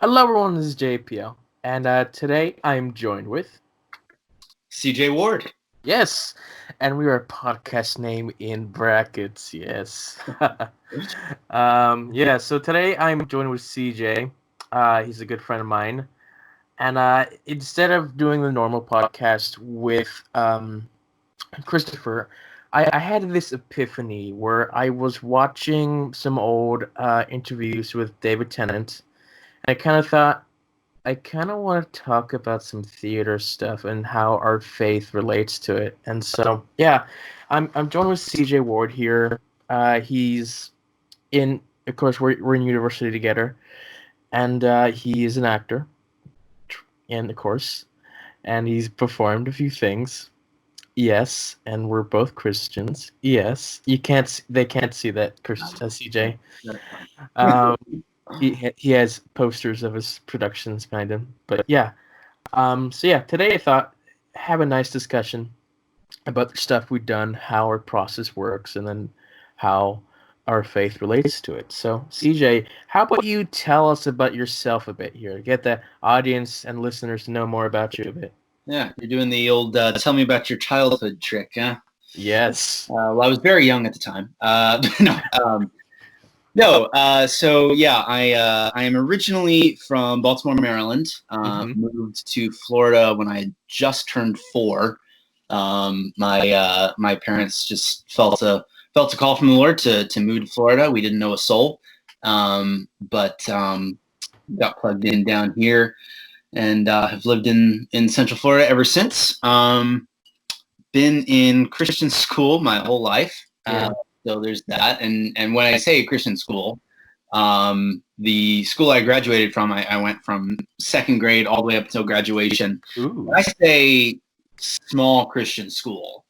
Hello, everyone. This is JPL, and today I'm joined with CJ Ward. yes, and we are a podcast name in brackets. Yes. Yeah. So today I'm joined with CJ. He's a good friend of mine, and instead of doing the normal podcast with Christopher, I had this epiphany where I was watching some old interviews with David Tennant, and I kind of thought I kind of want to talk about some theater stuff and how our faith relates to it. And so, yeah, I'm joined with CJ Ward here. He's in, of course, we're in university together, and he is an actor, and of course, and he's performed a few things. Yes, and we're both Christians. Yes, they can't see that, CJ. That's fine. Um, he has posters of his productions behind him. But yeah, so yeah, today I thought have a nice discussion about the stuff we've done, how our process works, and then how our faith relates to it. So, CJ, how about you tell us about yourself a bit here? Get the audience and listeners to know more about you a bit. Yeah, you're doing the old tell me about your childhood trick, huh? Yes. Well, I was very young at the time. No, no. So yeah, I am originally from Baltimore, Maryland. Mm-hmm. Moved to Florida when I just turned 4. My parents just felt a call from the Lord to move to Florida. We didn't know a soul, but got plugged in down here and have lived in Central Florida ever since. Been in Christian school my whole life. Yeah. So there's that. And when I say Christian school, the school I graduated from, I went from second grade all the way up until graduation. Ooh. When I say small Christian school,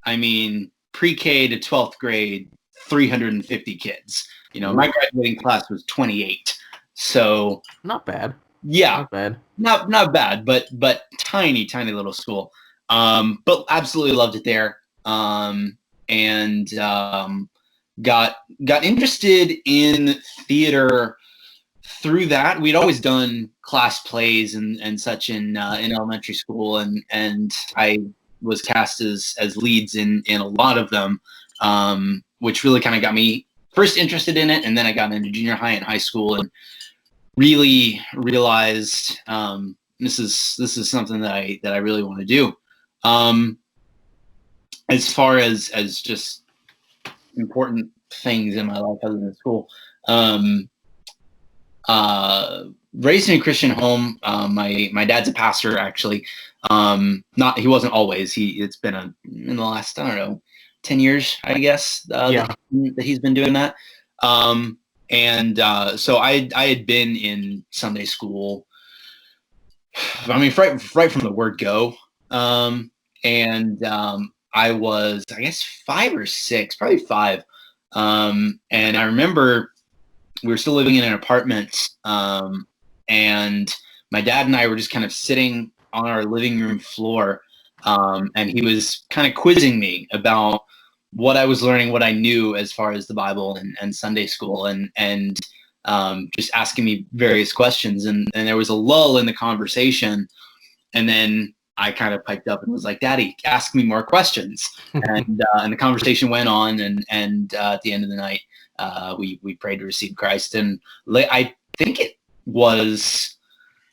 I mean pre-K to 12th grade, 350 kids. My graduating class was 28. So Not bad. yeah, Not bad. not bad, but tiny little school. But absolutely loved it there. And got interested in theater through that. We'd always done class plays and such in elementary school, and I was cast as leads in a lot of them, which really kind of got me first interested in it, and then I got into junior high and high school and really realized this is something that I really want to do. As far as just important things in my life other than school, raised in a Christian home. My dad's a pastor actually. Not he wasn't always. It's been in the last, I don't know, 10 years I guess, that he's been doing that. And so I had been in Sunday school. I mean, right from the word go. And I was, I guess, 5 or 6, probably 5. And I remember we were still living in an apartment, and my dad and I were just kind of sitting on our living room floor, and he was kind of quizzing me about what I was learning, what I knew as far as the Bible and Sunday school, and just asking me various questions. And there was a lull in the conversation, and then I kind of piped up and was like, "Daddy, ask me more questions." And the conversation went on, and at the end of the night, we prayed to receive Christ. And I think it was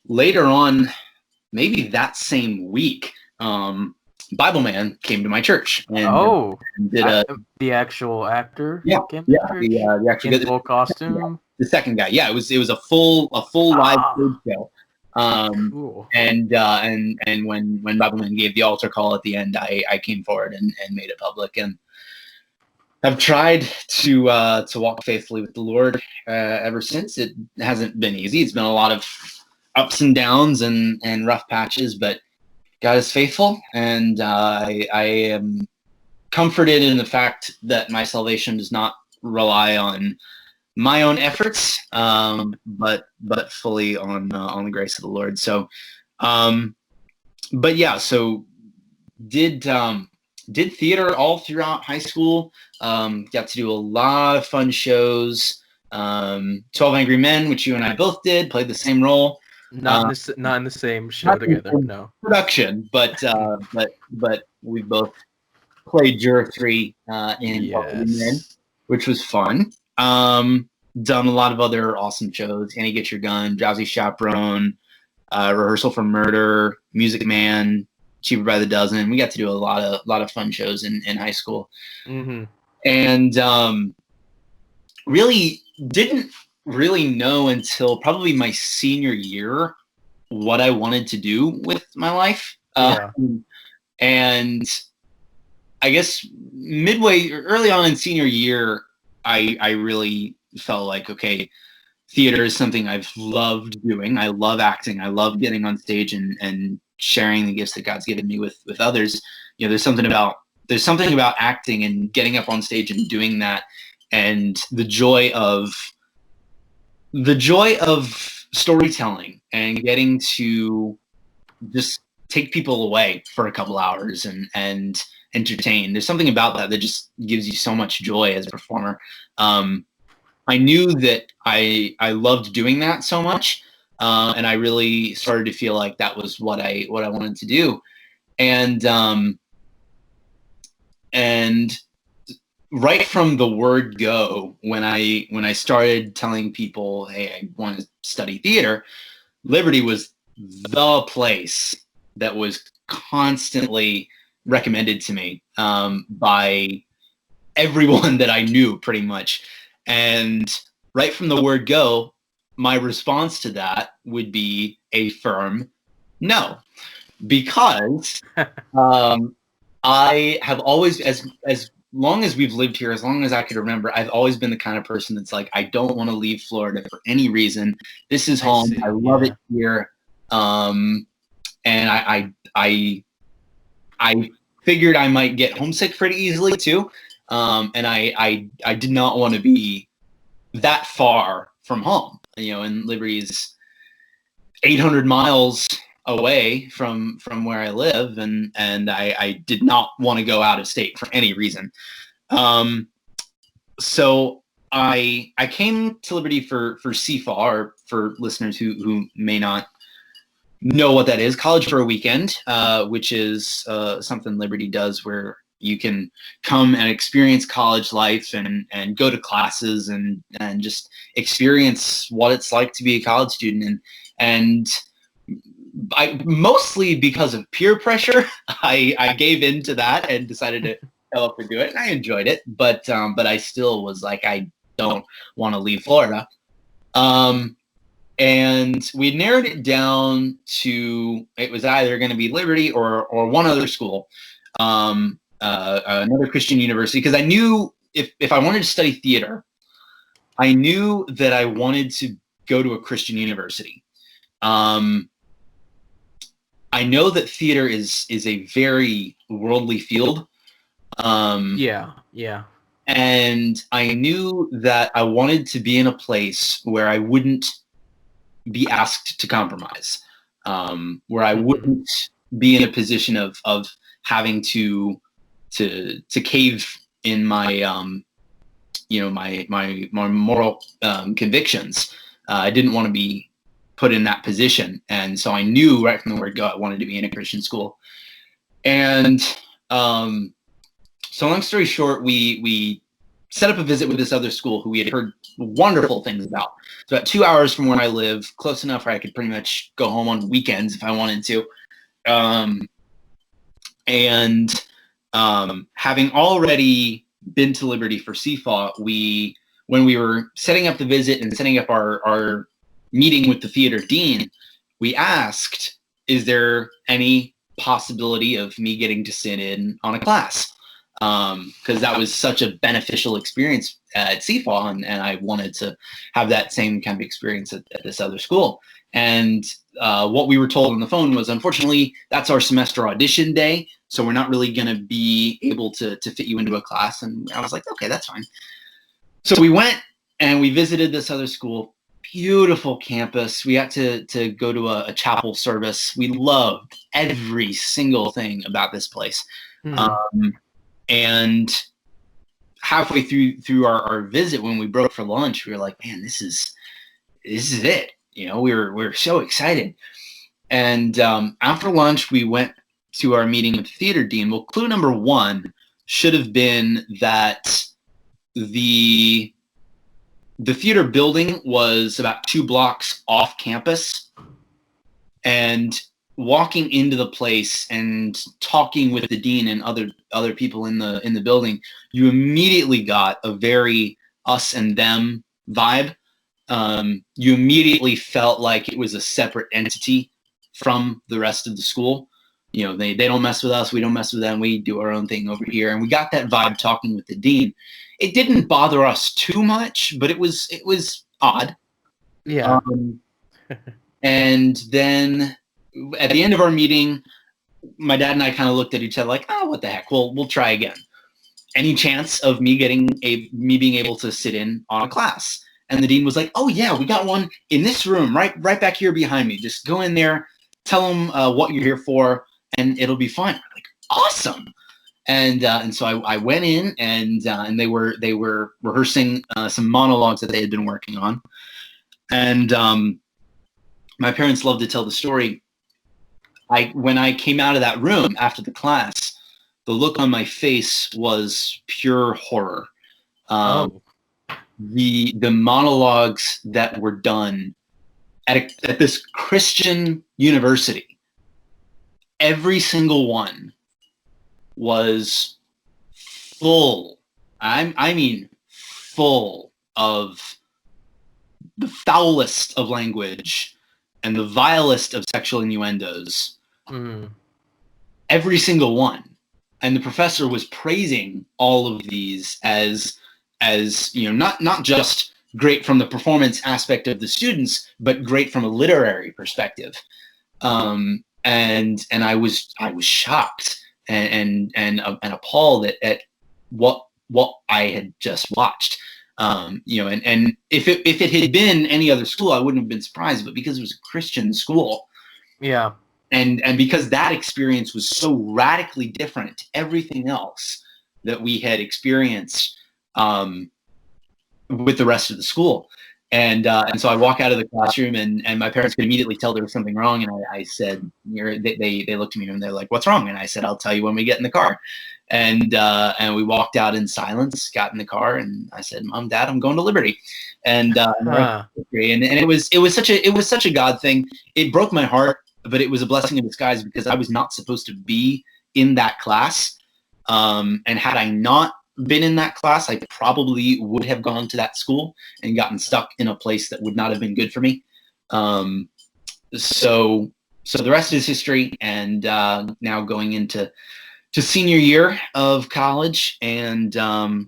later on, maybe that same week, Bible Man came to my church and did the actual actor yeah came yeah to church the actual in full costume. the second guy. Yeah, it was a full live stage show. Cool. And when Bible Man gave the altar call at the end, I came forward and made it public, and I've tried to walk faithfully with the Lord ever since. It hasn't been easy. It's been a lot of ups and downs and rough patches, but God is faithful, and I am comforted in the fact that my salvation does not rely on my own efforts, but fully on the grace of the Lord. So, but yeah, so did theater all throughout high school. Got to do a lot of fun shows. 12 Angry Men, which you and I both did, played the same role. Not in the same show together. No production, but we both played Juror 3 in 12 Angry Men, which was fun. Done a lot of other awesome shows: Annie Get Your Gun, Drowsy Chaperone, Rehearsal for Murder, Music Man, Cheaper by the Dozen. We got to do a lot of fun shows in high school. Mm-hmm. And really didn't really know until probably my senior year what I wanted to do with my life. And I guess early on in senior year, I really felt like, okay, theater is something I've loved doing. I love acting. I love getting on stage and sharing the gifts that God's given me with others. You know, there's something about acting and getting up on stage and doing that, and the joy of storytelling and getting to just take people away for a couple hours and entertain. There's something about that just gives you so much joy as a performer. I knew that I loved doing that so much, and I really started to feel like that was what I wanted to do. And right from the word go, when I started telling people, hey, I want to study theater, Liberty was the place that was constantly recommended to me by everyone that I knew, pretty much. And right from the word go, my response to that would be a firm no, because I have always, as long as we've lived here, as long as I could remember, I've always been the kind of person that's like, I don't want to leave Florida for any reason. This is home. I love it here. And I figured I might get homesick pretty easily too. And I did not want to be that far from home, you know, and Liberty is 800 miles away from where I live, and I did not want to go out of state for any reason. So I came to Liberty for CFA, or for listeners who may not know what that is, College for a Weekend, which is something Liberty does where you can come and experience college life and go to classes and just experience what it's like to be a college student. And I, mostly because of peer pressure, I gave in to that and decided to go up and do it. And I enjoyed it, but I still was like, I don't want to leave Florida. And we narrowed it down to, it was either going to be Liberty or one other school, another Christian university, because I knew if I wanted to study theater, I knew that I wanted to go to a Christian university. I know that theater is a very worldly field. Yeah. And I knew that I wanted to be in a place where I wouldn't be asked to compromise, where I wouldn't be in a position of having to cave in my my moral convictions. I didn't want to be put in that position, and so I knew right from the word go I wanted to be in a Christian school. And so long story short, we set up a visit with this other school who we had heard wonderful things about. It's about 2 hours from where I live, close enough where I could pretty much go home on weekends if I wanted to. Having already been to Liberty for CFA, when we were setting up the visit and setting up our meeting with the theater dean, we asked, is there any possibility of me getting to sit in on a class? Because that was such a beneficial experience at CFA, and I wanted to have that same kind of experience at this other school. And what we were told on the phone was, unfortunately, that's our semester audition day, so we're not really going to be able to fit you into a class. And I was like, okay, that's fine. So we went and we visited this other school. Beautiful campus. We got to go to a chapel service. We loved every single thing about this place. And halfway through our visit, when we broke for lunch, we were like, man, this is it. You know, we were so excited. And after lunch, we went to our meeting with the theater dean. Well, clue number one should have been that the theater building was about 2 blocks off campus, and walking into the place and talking with the dean and other people in the building, you immediately got a very us and them vibe. You immediately felt like it was a separate entity from the rest of the school. You know, they don't mess with us, we don't mess with them, we do our own thing over here. And we got that vibe talking with the dean. It didn't bother us too much, but it was odd. Yeah. And then at the end of our meeting, my dad and I kind of looked at each other like, oh, what the heck? We'll try again. Any chance of me being able to sit in on a class? And the dean was like, oh yeah, we got one in this room, right back here behind me. Just go in there, tell them what you're here for, and it'll be fine. I'm like, awesome. And so I went in, and they were rehearsing some monologues that they had been working on. And my parents love to tell the story. When I came out of that room after the class, the look on my face was pure horror. The monologues that were done at this Christian university, every single one was full. I mean, full of the foulest of language and the vilest of sexual innuendos. Every single one. And the professor was praising all of these as you know, not just great from the performance aspect of the students, but great from a literary perspective. And I was shocked and appalled at what I had just watched. You know, and if it had been any other school, I wouldn't have been surprised, but because it was a Christian school, yeah, and because that experience was so radically different to everything else that we had experienced with the rest of the school, and so I walk out of the classroom, and my parents could immediately tell there was something wrong, and I said, they looked at me and they're like, "What's wrong?" And I said, "I'll tell you when we get in the car." And we walked out in silence, got in the car, and I said, "Mom, Dad, I'm going to Liberty." And it was such a God thing. It broke my heart, but it was a blessing in disguise, because I was not supposed to be in that class. And had I not been in that class, I probably would have gone to that school and gotten stuck in a place that would not have been good for me. So the rest is history, and now going into senior year of college, and the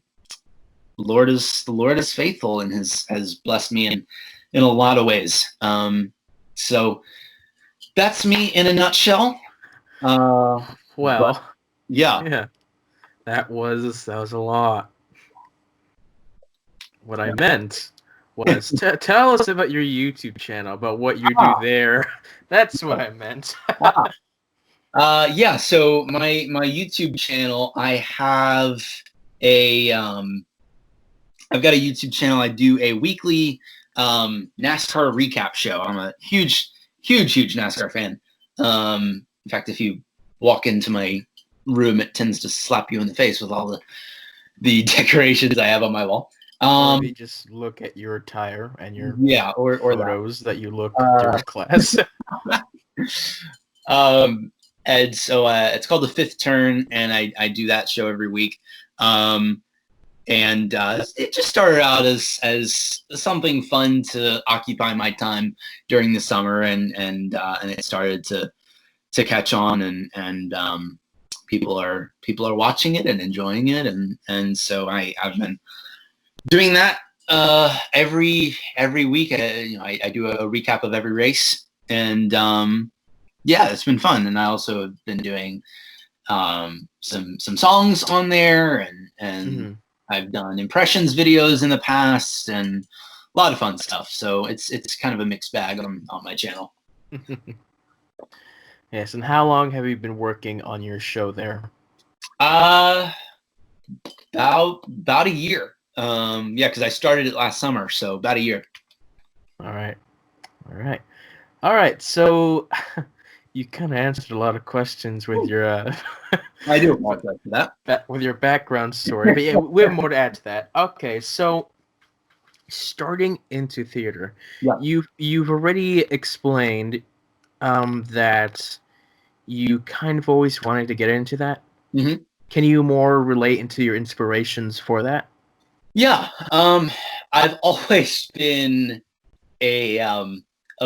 Lord is faithful and has blessed me in a lot of ways. So that's me in a nutshell. Well, yeah. That was a lot. What I meant was tell us about your YouTube channel, about what you do there. That's what I meant. Yeah. So my YouTube channel, I have I've got a YouTube channel. I do a weekly NASCAR recap show. I'm a huge NASCAR fan. In fact, if you walk into my room, it tends to slap you in the face with all the decorations I have on my wall. Or you just look at your attire and your or photos that you look during class. And so it's called The Fifth Turn, and I do that show every week. And it just started out as something fun to occupy my time during the summer, and it started to catch on, and people are watching it and enjoying it, and so I've been doing that every week. I do a recap of every race, and yeah, it's been fun. And I also have been doing some songs on there, and I've done impressions videos in the past, and a lot of fun stuff. So it's kind of a mixed bag on my channel. Yes, and how long have you been working on your show there? about a year. Yeah, because I started it last summer, so about a year. All right. So you kind of answered a lot of questions with your I do apologize for that. with your background story, but yeah, we have more to add to that. Okay, so starting into theater, Yeah. you've already explained that you kind of always wanted to get into that. Mm-hmm. Can you more relate into your inspirations for that? Yeah. I've always been a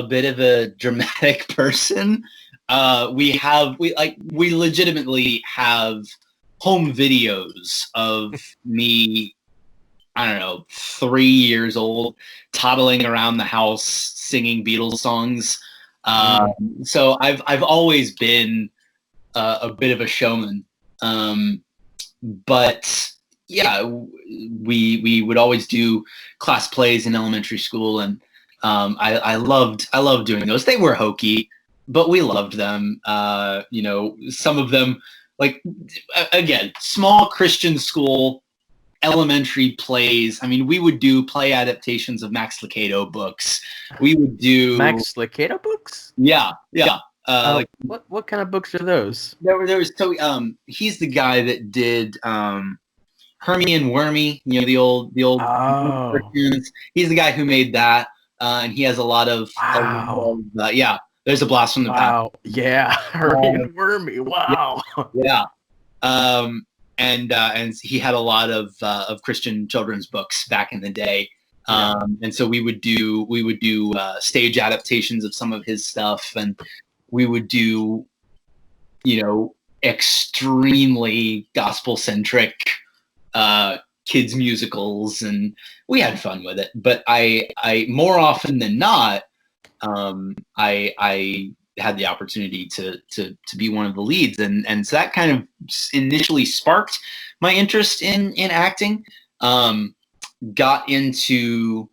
bit of a dramatic person. We legitimately have home videos of me, I don't know, 3 years old, toddling around the house singing Beatles songs. So I've always been a bit of a showman. But yeah, we would always do class plays in elementary school, and I loved doing those. They were hokey, but we loved them. Some of them, like, again, small Christian school elementary plays. I mean, we would do play adaptations of Max Lucado books. We would do Max Lucado books. Yeah. What kind of books are those? There was he's the guy that did Hermie and Wormy, the old cartoons. He's the guy who made that, and he has a lot of yeah. There's a blast from the past. Yeah, Hermie and Wormy. Wow. Yeah. And he had a lot of Christian children's books back in the day. And so we would do stage adaptations of some of his stuff, and we would do extremely gospel centric kids musicals, and we had fun with it. But I more often than not, I had the opportunity to be one of the leads, and so that kind of initially sparked my interest in acting. Got into,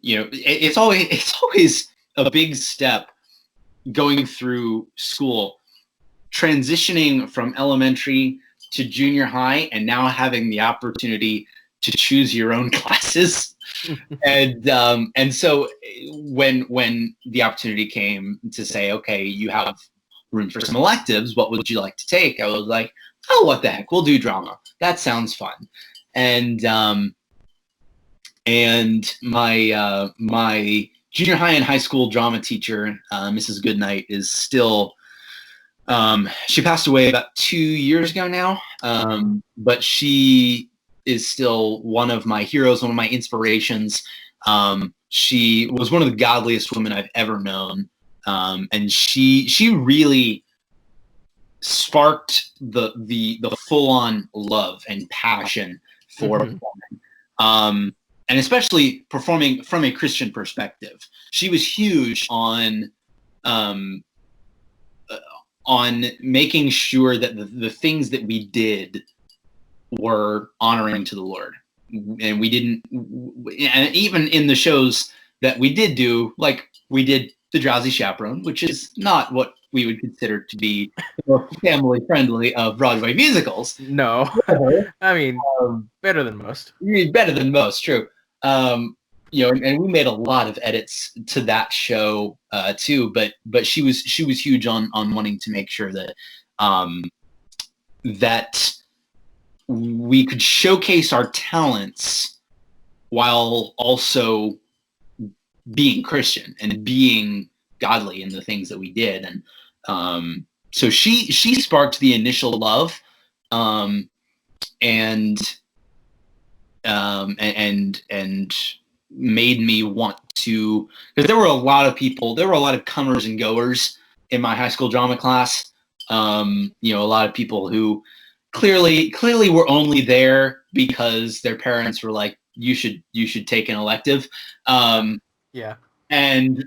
it's always a big step going through school, transitioning from elementary to junior high, and now having the opportunity to choose your own classes. and so when the opportunity came to say, okay, you have room for some electives, what would you like to take? I was like, oh, what the heck, we'll do drama. That sounds fun. And my junior high and high school drama teacher, Mrs. Goodnight, is still, she passed away about 2 years ago now, but she is still one of my heroes, one of my inspirations. She was one of the godliest women I've ever known, and she really sparked the full-on love and passion for performing, and especially performing from a Christian perspective. She was huge on making sure that the things that we did were honoring to the Lord. And we didn't, and even in the shows that we did do, like we did The Drowsy Chaperone, which is not what we would consider to be the most family friendly of Broadway musicals. No, I mean, better than most. Better than most, true. And we made a lot of edits to that show too. But she was huge on wanting to make sure that that we could showcase our talents while also being Christian and being godly in the things that we did. And so she sparked the initial love, and made me want to, because there were a lot of comers and goers in my high school drama class. A lot of people who clearly were only there because their parents were like, you should take an elective. And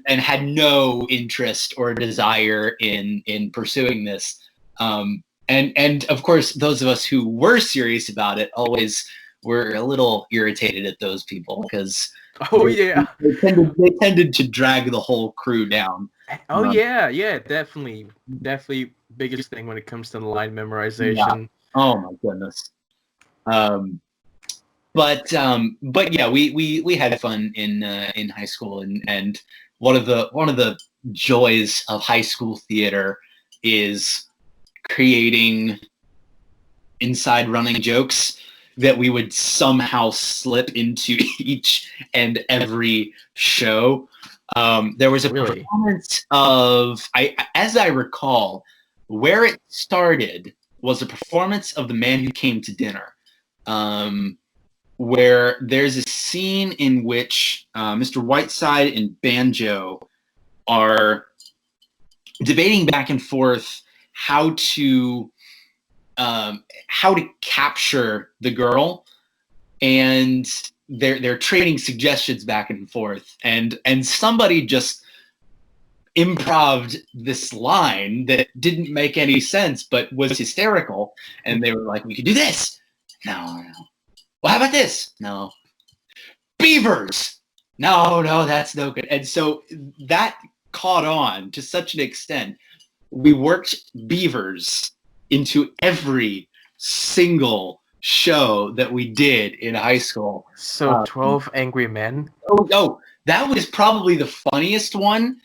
had no interest or desire in pursuing this. And of course, those of us who were serious about it always were a little irritated at those people, because they tended to drag the whole crew down. Definitely biggest thing when it comes to the line memorization. Oh my goodness. But yeah, we had fun in high school, and one of the joys of high school theater is creating inside running jokes that we would somehow slip into each and every show. There was a performance of, as I recall, where it started was a performance of The Man Who Came to Dinner, where there's a scene in which Mr. Whiteside and Banjo are debating back and forth how to capture the girl, and they're trading suggestions back and forth, and somebody just improv'd this line that didn't make any sense but was hysterical, and they were like, we could do this. No. Well, how about this? No. Beavers. No, that's no good. And so that caught on to such an extent. We worked beavers into every single show that we did in high school. So 12 Angry Men? Oh, that was probably the funniest one,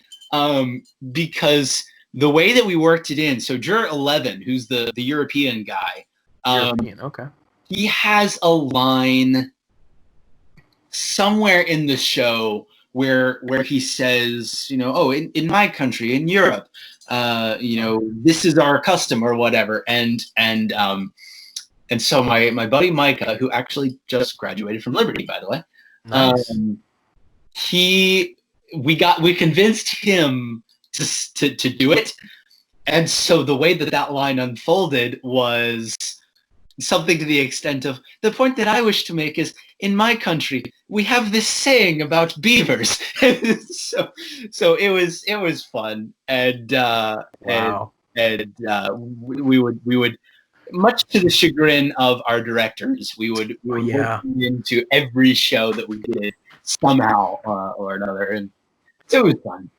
because the way that we worked it in, so Juror 11, who's the European guy, okay. He has a line somewhere in the show where he says, in my country, in Europe, this is our custom or whatever. And so my buddy Micah, who actually just graduated from Liberty, by the way, nice. We convinced him to do it. And so the way that line unfolded was something to the extent of, the point that I wish to make is, in my country, we have this saying about beavers. so it was fun, and wow. and we would, much to the chagrin of our directors, we would work into every show that we did somehow or another, and it was fun.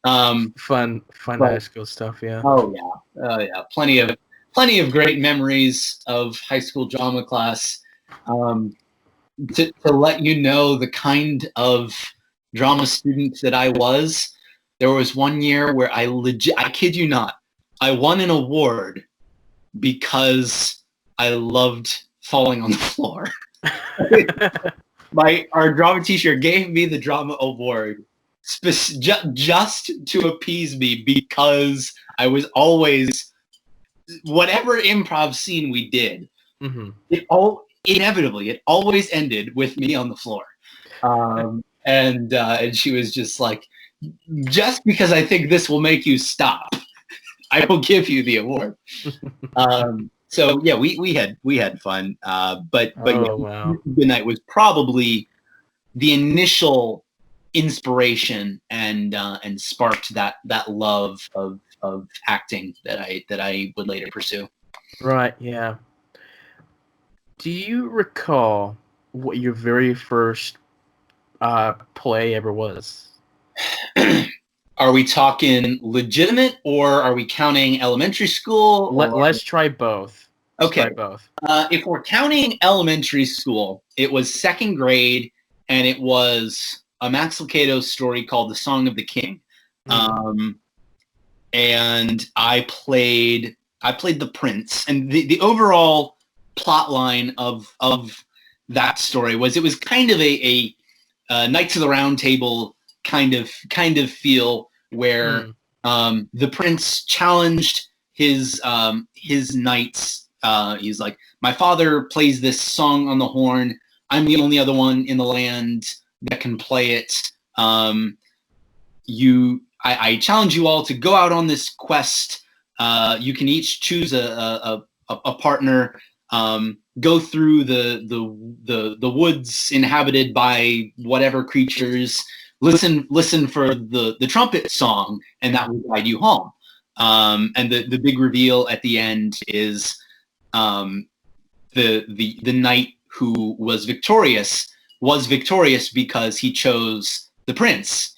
Fun high school stuff, yeah. Oh yeah, plenty of great memories of high school drama class. To let you know the kind of drama student that I was, there was one year where I kid you not, I won an award because I loved falling on the floor. Our drama teacher gave me the drama award just to appease me, because I was always, whatever improv scene we did, it always ended with me on the floor. And she was just like, just because I think this will make you stop, I will give you the award. So yeah, we had fun. But wow. Goodnight was probably the initial inspiration and sparked that love of acting that I would later pursue. Right, yeah. Do you recall what your very first play ever was? Are we talking legitimate, or are we counting elementary school? Let's try both. Okay. Try both. If we're counting elementary school, it was second grade, and it was a Max Lucado story called The Song of the King. And I played the prince, and the overall plot line of that story was, it was kind of a Knights of the Round Table kind of feel, where the prince challenged his knights. He's like, my father plays this song on the horn. I'm the only other one in the land that can play it. I challenge you all to go out on this quest. You can each choose a partner. Go through the woods inhabited by whatever creatures. Listen for the trumpet song, and that will guide you home. And the big reveal at the end is the knight who was victorious because he chose the prince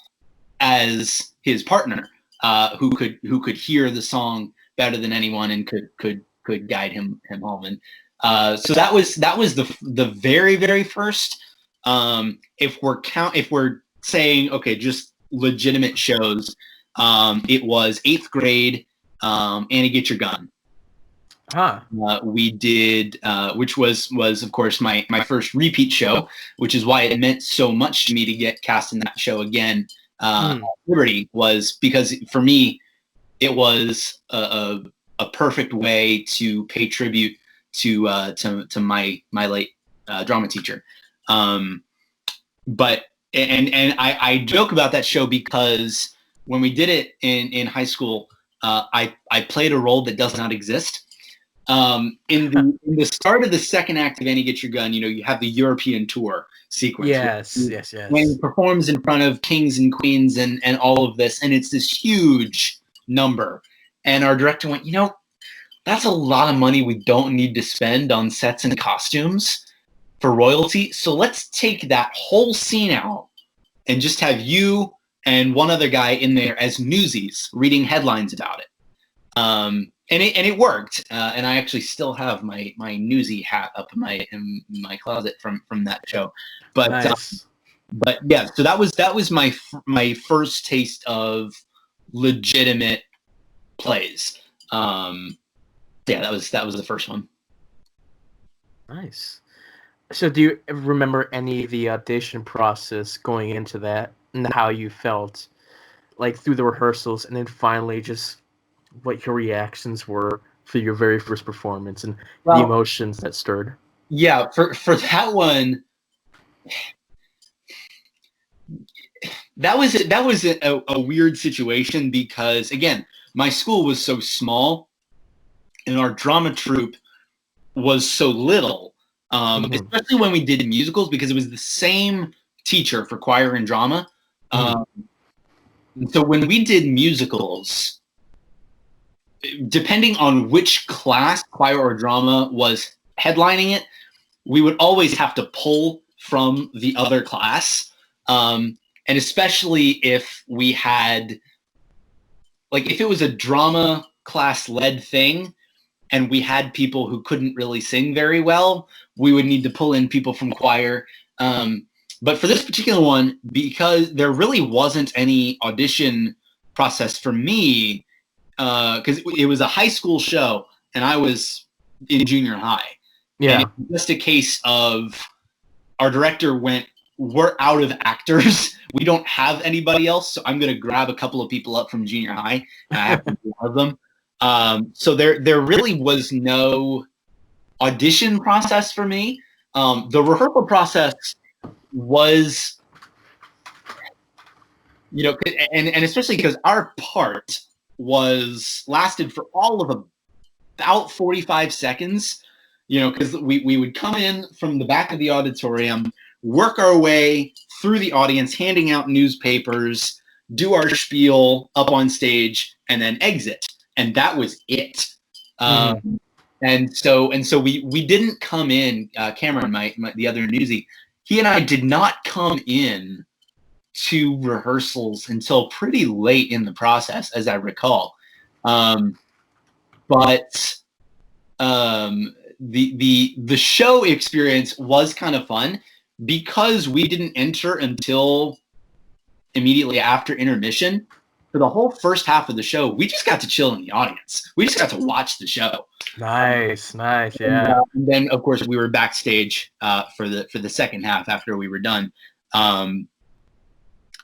as his partner, who could hear the song better than anyone and could guide him home. And So that was the very, very first. If we're saying, okay, just legitimate shows, it was 8th grade, Annie Get Your Gun. Huh. We did, which was of course my first repeat show, which is why it meant so much to me to get cast in that show again. Liberty was because for me, it was a perfect way to pay tribute to my late drama teacher. But I joke about that show because when we did it in high school, I played a role that does not exist. In the start of the second act of Annie Get Your Gun, you have the European tour sequence. Yes. When he performs in front of kings and queens and all of this, and it's this huge number. And our director went, that's a lot of money we don't need to spend on sets and costumes for royalty. So let's take that whole scene out and just have you and one other guy in there as newsies reading headlines about it. And it worked. And I actually still have my newsie hat up in my closet from that show. But nice. But yeah, so that was my first taste of legitimate plays. Yeah, that was the first one. Nice. So do you remember any of the audition process going into that and how you felt like through the rehearsals and then finally just what your reactions were for your very first performance and the emotions that stirred? Yeah, for that one, that was a weird situation because, again, my school was so small and our drama troupe was so little, especially when we did musicals, because it was the same teacher for choir and drama. So when we did musicals, depending on which class, choir or drama, was headlining it, we would always have to pull from the other class. And especially if we had, like, if it was a drama class led thing and we had people who couldn't really sing very well, we would need to pull in people from choir. But for this particular one, because there really wasn't any audition process for me, because it was a high school show and I was in junior high. Yeah. And it was just a case of our director went, we're out of actors. We don't have anybody else. So I'm going to grab a couple of people up from junior high and I have to be one of them. So there really was no audition process for me. The rehearsal process was, and especially because our part lasted for all of about 45 seconds, because we would come in from the back of the auditorium, work our way through the audience, handing out newspapers, do our spiel up on stage, and then exit. And that was it. And so we didn't come in, Cameron, the other newsie, he and I did not come in to rehearsals until pretty late in the process, as I recall. But the show experience was kind of fun because we didn't enter until immediately after intermission. For the whole first half of the show, we just got to chill in the audience. We just got to watch the show. Nice, yeah. And then, of course, we were backstage for the second half after we were done. And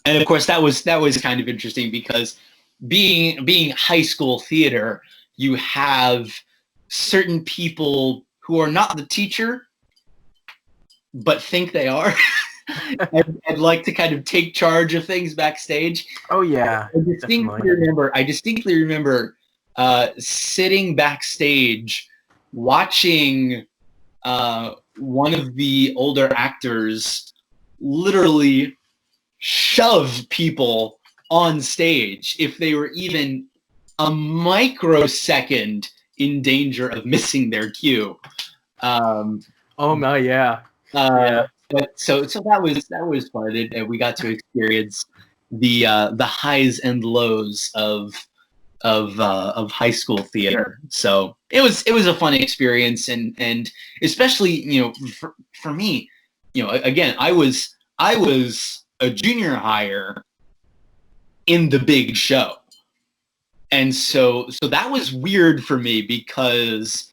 of course, that was kind of interesting because being high school theater, you have certain people who are not the teacher, but think they are. I'd like to kind of take charge of things backstage. Oh yeah, I distinctly remember sitting backstage watching one of the older actors literally shove people on stage if they were even a microsecond in danger of missing their cue. Oh my, yeah. Yeah. But so that was fun, and we got to experience the highs and lows of of high school theater. So it was a fun experience, and especially for me, again, I was a junior hire in the big show, and so that was weird for me because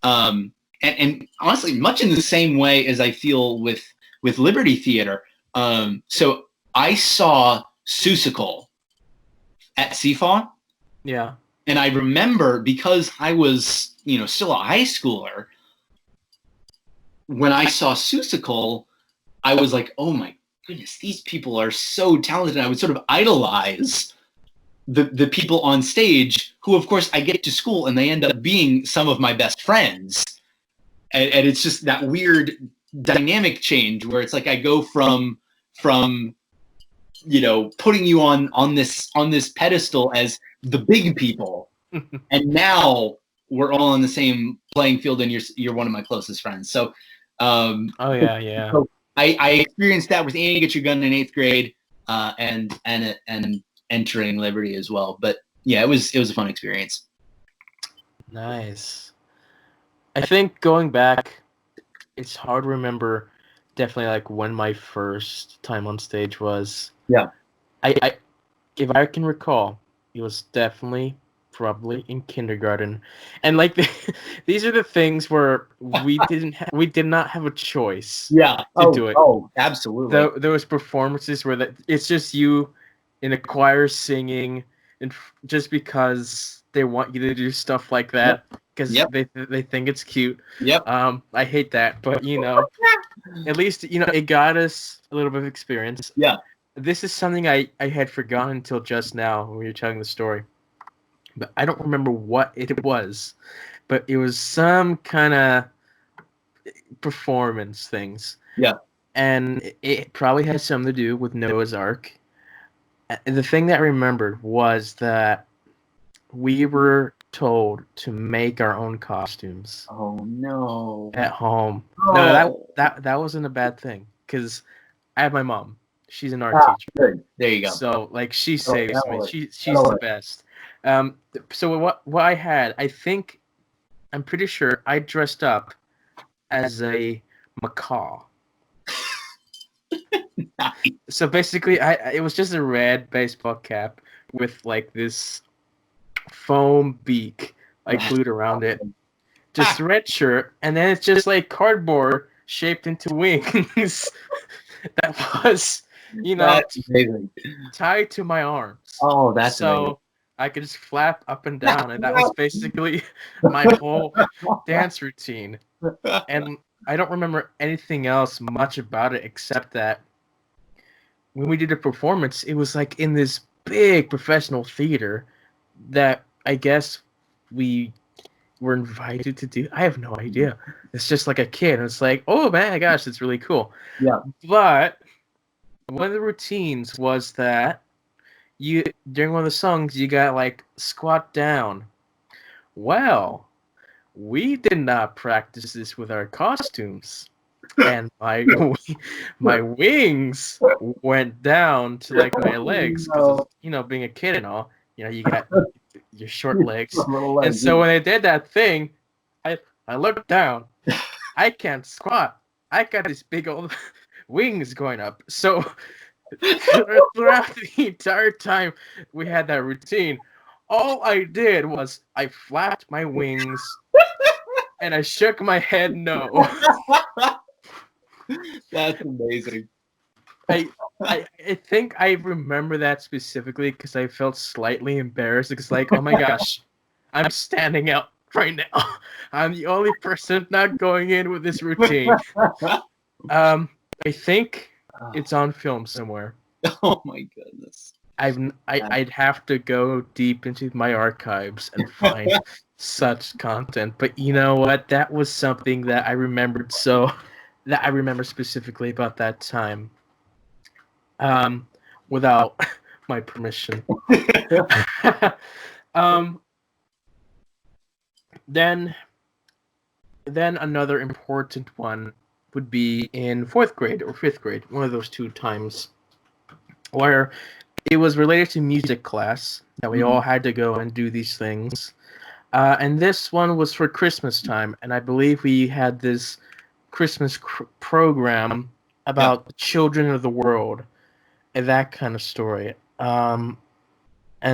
and honestly, much in the same way as I feel with Liberty Theater. So I saw Seussical at CFAW. Yeah. And I remember, because I was, still a high schooler, when I saw Seussical, I was like, oh my goodness, these people are so talented. I would sort of idolize the people on stage who, of course, I get to school and they end up being some of my best friends. And it's just that weird dynamic change where it's like I go from putting you on this pedestal as the big people, and now we're all on the same playing field, and you're one of my closest friends. So, oh yeah. So I experienced that with Annie Get Your Gun in 8th grade, and entering Liberty as well. But yeah, it was a fun experience. Nice. I think going back, it's hard to remember definitely like when my first time on stage was. Yeah. I if I can recall, it was definitely probably in kindergarten, and like these are the things where we did not have a choice. Yeah. To do it. Oh, absolutely. There was performances where it's just you in a choir singing, and just because they want you to do stuff like that because they think it's cute. Yep. I hate that, but at least it got us a little bit of experience. Yeah. This is something I had forgotten until just now when you were telling the story. But I don't remember what it was. But it was some kind of performance things. Yeah. And it probably had something to do with Noah's Ark. The thing that I remembered was that we were told to make our own costumes. Oh no! At home. Oh. No, that wasn't a bad thing because I have my mom. She's an art teacher. Good. There you go. So like she saves me. She's the best. So what I had, I'm pretty sure I dressed up as a macaw. Nice. So basically, it was just a red baseball cap with like this foam beak like glued around it. Just a red shirt, and then it's just like cardboard shaped into wings. That was, tied to my arms. Oh, that's so amazing. I could just flap up and down, and that was basically my whole dance routine. And I don't remember anything else much about it except that when we did a performance, it was like in this big professional theater that I guess we were invited to do. I have no idea. It's just like a kid, and it's like, oh man, gosh, it's really cool. Yeah. But one of the routines was that during one of the songs you got like squat down. Well, we did not practice this with our costumes, and my wings went down to like my legs because being a kid and all, you got your short legs, and so when I did that thing, I looked down. I can't squat. I got these big old wings going up. So throughout the entire time we had that routine, all I did was I flapped my wings and I shook my head no. That's amazing. I think I remember that specifically because I felt slightly embarrassed because like, oh my gosh, I'm standing out right now. I'm the only person not going in with this routine. I think it's on film somewhere. Oh my goodness. I'd have to go deep into my archives and find such content. But you know what? That was something that I remember specifically about that time. Without my permission. Then another important one would be in 4th grade or 5th grade, one of those two times, where it was related to music class that we all had to go and do these things. And this one was for Christmas time, and I believe we had this Christmas program about the children of the world and that kind of story. And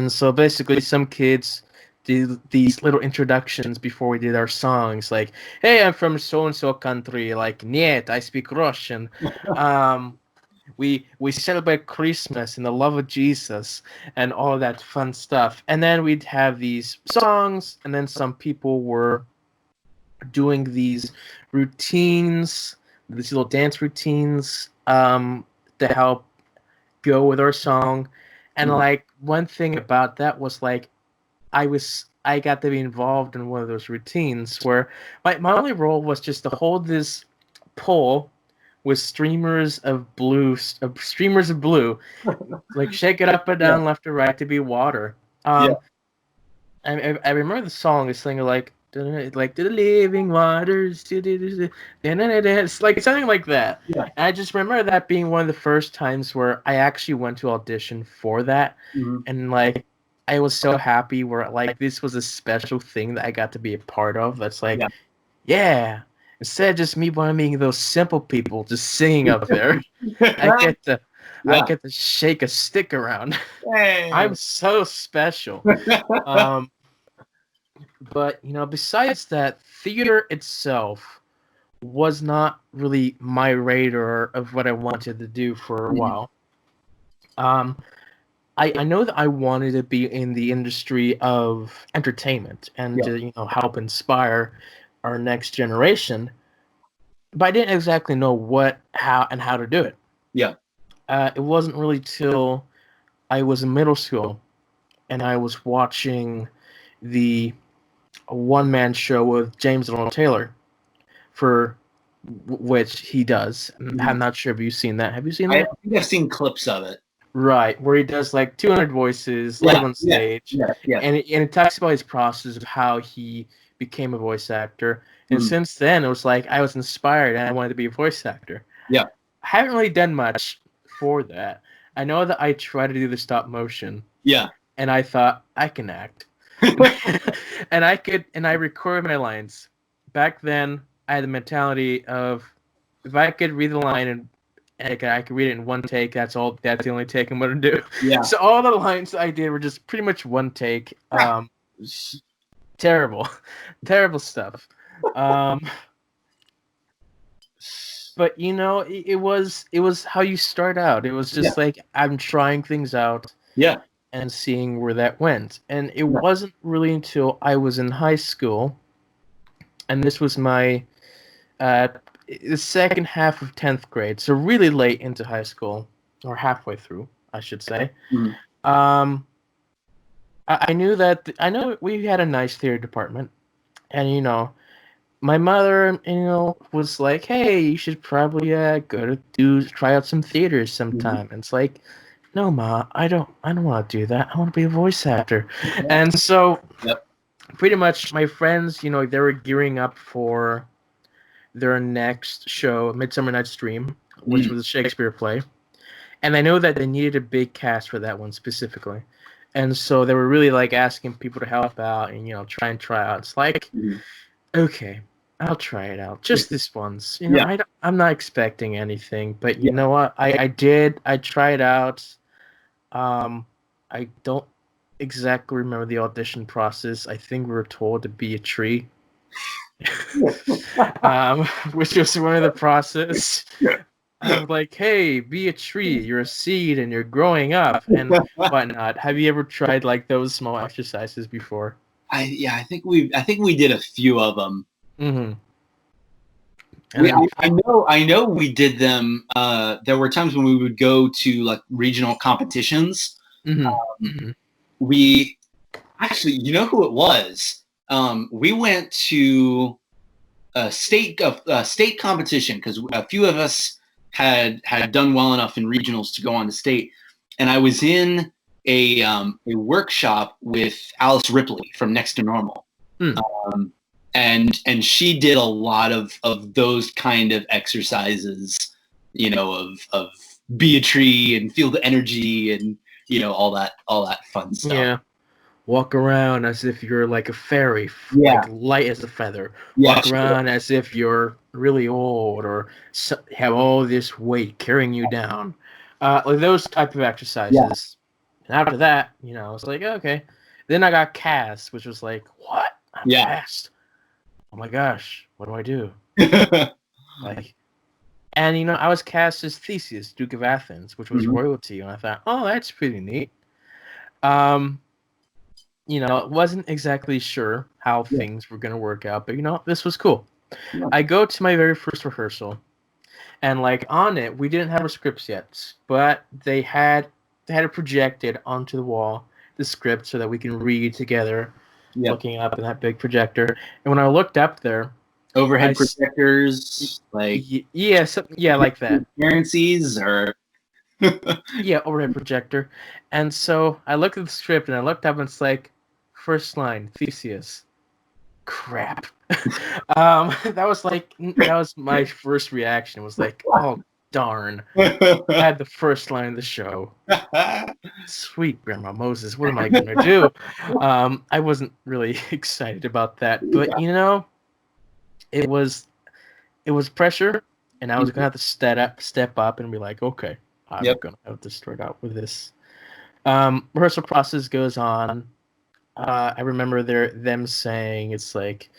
so basically, some kids did these little introductions before we did our songs, like, "Hey, I'm from so and so country," like, "Niet, I speak Russian." We celebrate Christmas and the love of Jesus and all of that fun stuff. And then we'd have these songs, and then some people were doing these routines, these little dance routines, to help go with our song. And like one thing about that was like I got to be involved in one of those routines where my only role was just to hold this pole with streamers of blue, like shake it up and down, left to right to be water. I remember the song is singing like to the living waters, it's like something like that. Yeah. And I just remember that being one of the first times where I actually went to audition for that, and like I was so happy where like this was a special thing that I got to be a part of. That's like, yeah. Instead of just me being those simple people just singing up there, I get to shake a stick around. Hey. I'm so special. But besides that, theater itself was not really my radar of what I wanted to do for a while. I know that I wanted to be in the industry of entertainment and to help inspire our next generation, but I didn't exactly know what, how to do it. Yeah. It wasn't really till I was in middle school and I was watching the one-man show with James Arnold Taylor, for which he does. I'm not sure if you've seen that. Have you seen that? I think I've seen clips of it. Right, where he does like 200 voices live on stage, and it talks about his process of how he became a voice actor. And since then, it was like I was inspired and I wanted to be a voice actor. Yeah. I haven't really done much for that. I know that I tried to do the stop motion. Yeah. And I thought I can act. and I record my lines. Back then, I had the mentality of if I could read the line and I could read it in one take, that's the only take I'm going to do. Yeah. So all the lines I did were just pretty much one take. Terrible stuff. But it was how you start out. It was just like I'm trying things out. Yeah. And seeing where that went. And it wasn't really until I was in high school, and this was my the second half of 10th grade, so really late into high school, or halfway through, I should say. I know we had a nice theater department, and my mother was like, "Hey, you should probably try out some theaters sometime." And it's like, "No, Ma, I don't want to do that. I want to be a voice actor." And so pretty much my friends, they were gearing up for their next show, Midsummer Night's Dream, which was a Shakespeare play. And I know that they needed a big cast for that one specifically. And so they were really like asking people to help out and, try out. It's like, okay, I'll try it out. Just this once. I'm not expecting anything, but you know what? I did. I tried out. I don't exactly remember the audition process. I think we were told to be a tree, which was one of the process. I was like, "Hey, be a tree. You're a seed, and you're growing up, and whatnot." Have you ever tried like those small exercises before? I think we did a few of them. Mm-hmm. I know we did them. There were times when we would go to like regional competitions. We actually, who it was? We went to a state competition because a few of us had done well enough in regionals to go on to state, and I was in a workshop with Alice Ripley from Next to Normal. And she did a lot of those kind of exercises, of be a tree and feel the energy and all that fun stuff. Yeah. Walk around as if you're like a fairy, Yeah. like light as a feather. Yeah, Walk around as if you're really old or have all this weight carrying you down. Like those type of exercises. And after that, it's like, okay. Then I got cast, which was like, what? I'm cast. Oh my gosh, what do I do? Like, and I was cast as Theseus, Duke of Athens, which was royalty, and I thought, oh, that's pretty neat. Wasn't exactly sure how things were gonna work out, but this was cool. Yeah. I go to my very first rehearsal, and like on it, we didn't have our scripts yet, but they had it projected onto the wall, the script, so that we can read together, looking up in that big projector. And when I looked up there, overhead projectors, like like that. Transparencies or yeah, overhead projector. And so I looked at the script and I looked up and it's like, first line, Theseus. Crap. That was my first reaction. It was like, oh darn. I had the first line of the show. Sweet Grandma Moses, what am I gonna do? I wasn't really excited about that, but it was pressure, and I was gonna have to step up and be like, okay, I'm gonna have to start out with this. Rehearsal process goes on. I remember them saying it's like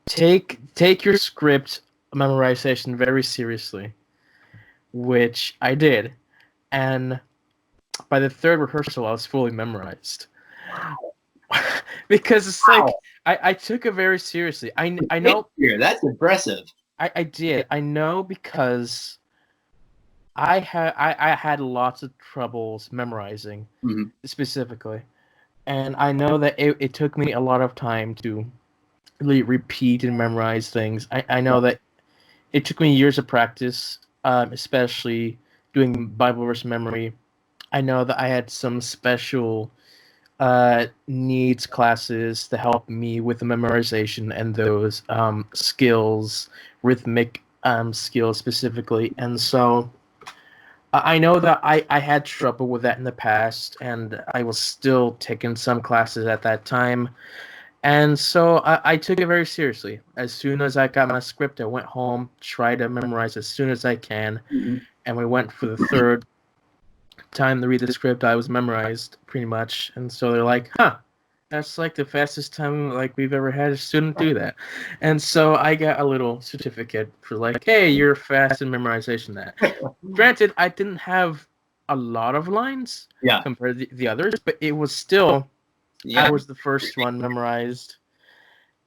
take your script memorization very seriously, which I did, and by the third rehearsal I was fully memorized. Because it's like I took it very seriously. I know that's impressive. I did. I know because I had lots of troubles memorizing specifically. And I know that it took me a lot of time to really repeat and memorize things. I know that it took me years of practice, especially doing Bible verse memory. I know that I had some special needs classes to help me with the memorization and those skills, rhythmic skills specifically. And so I know that I had trouble with that in the past, and I was still taking some classes at that time. And so I took it very seriously. As soon as I got my script, I went home, tried to memorize as soon as I can, and we went for the third time to read the script. I was memorized pretty much, and so they're like, huh, that's like the fastest time like we've ever had a student do that. And so I got a little certificate for like, hey, you're fast in memorization. That granted, I didn't have a lot of lines compared to the others, but it was still I was the first one memorized,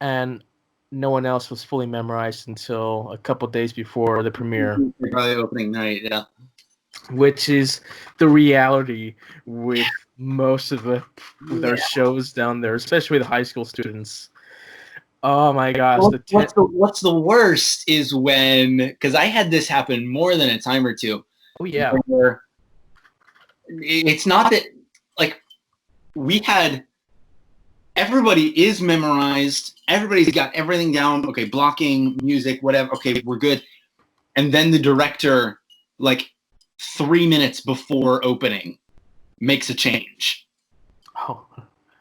and no one else was fully memorized until a couple days before the premiere. Probably opening night, which is the reality with most of their shows down there, especially the high school students. Oh my gosh! What's the worst is when, because I had this happen more than a time or two. Oh yeah. It's not that like we had everybody is memorized, everybody's got everything down. Okay, blocking, music, whatever. Okay, we're good. And then the director, like 3 minutes before opening, makes a change. Oh,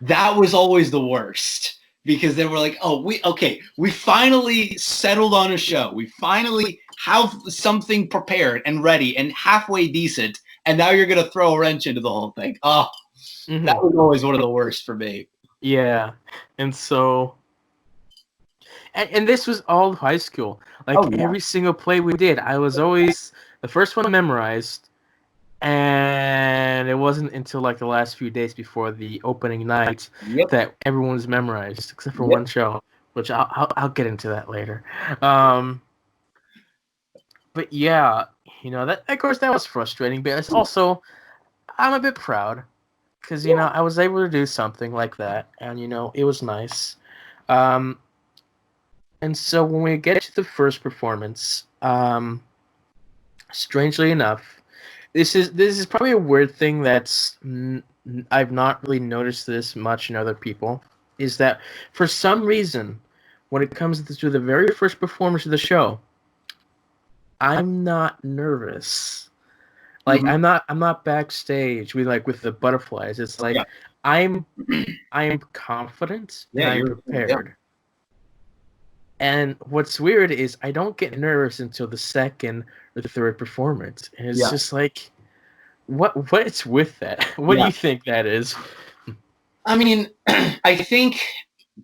that was always the worst, because they were like, oh, we finally settled on a show. We finally have something prepared and ready and halfway decent, and now you're going to throw a wrench into the whole thing. Oh, that was always one of the worst for me. Yeah. And so, and this was all high school. Like every single play we did, I was always the first one memorized, and it wasn't until like the last few days before the opening night that everyone was memorized, except for one show, which I'll get into that later. But yeah, that of course that was frustrating, but it's also I'm a bit proud because I was able to do something like that, and it was nice. And so when we get to the first performance, strangely enough, this is probably a weird thing that's I've not really noticed this much in other people, is that for some reason, when it comes to the very first performance of the show, I'm not nervous. Like I'm not backstage with the butterflies. It's like I'm confident and I'm prepared. And what's weird is I don't get nervous until the second or the third performance. And it's just like, what's with that? What do you think that is? I mean, I think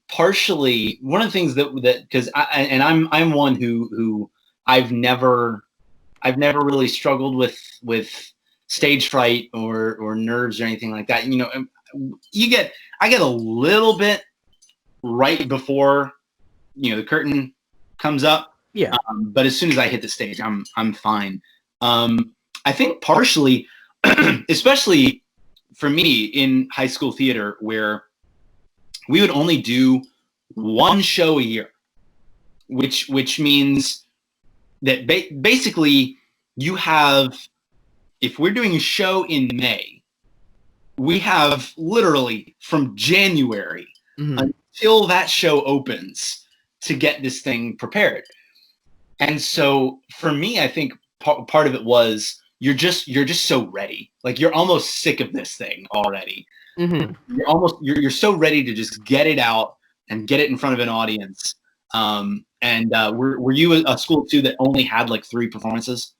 partially one of the things that because I'm one who I've never really struggled with stage fright or nerves or anything like that. You know, I get a little bit right before, you know, the curtain comes up. Yeah. But as soon as I hit the stage, I'm fine. I think partially, especially for me in high school theater, where we would only do one show a year, which means that basically you have, if we're doing a show in May, we have literally from January until that show opens to get this thing prepared. And so for me, I think part of it was you're just so ready. Like you're almost sick of this thing already. You're so ready to just get it out and get it in front of an audience. Were you a school too that only had like 3 performances?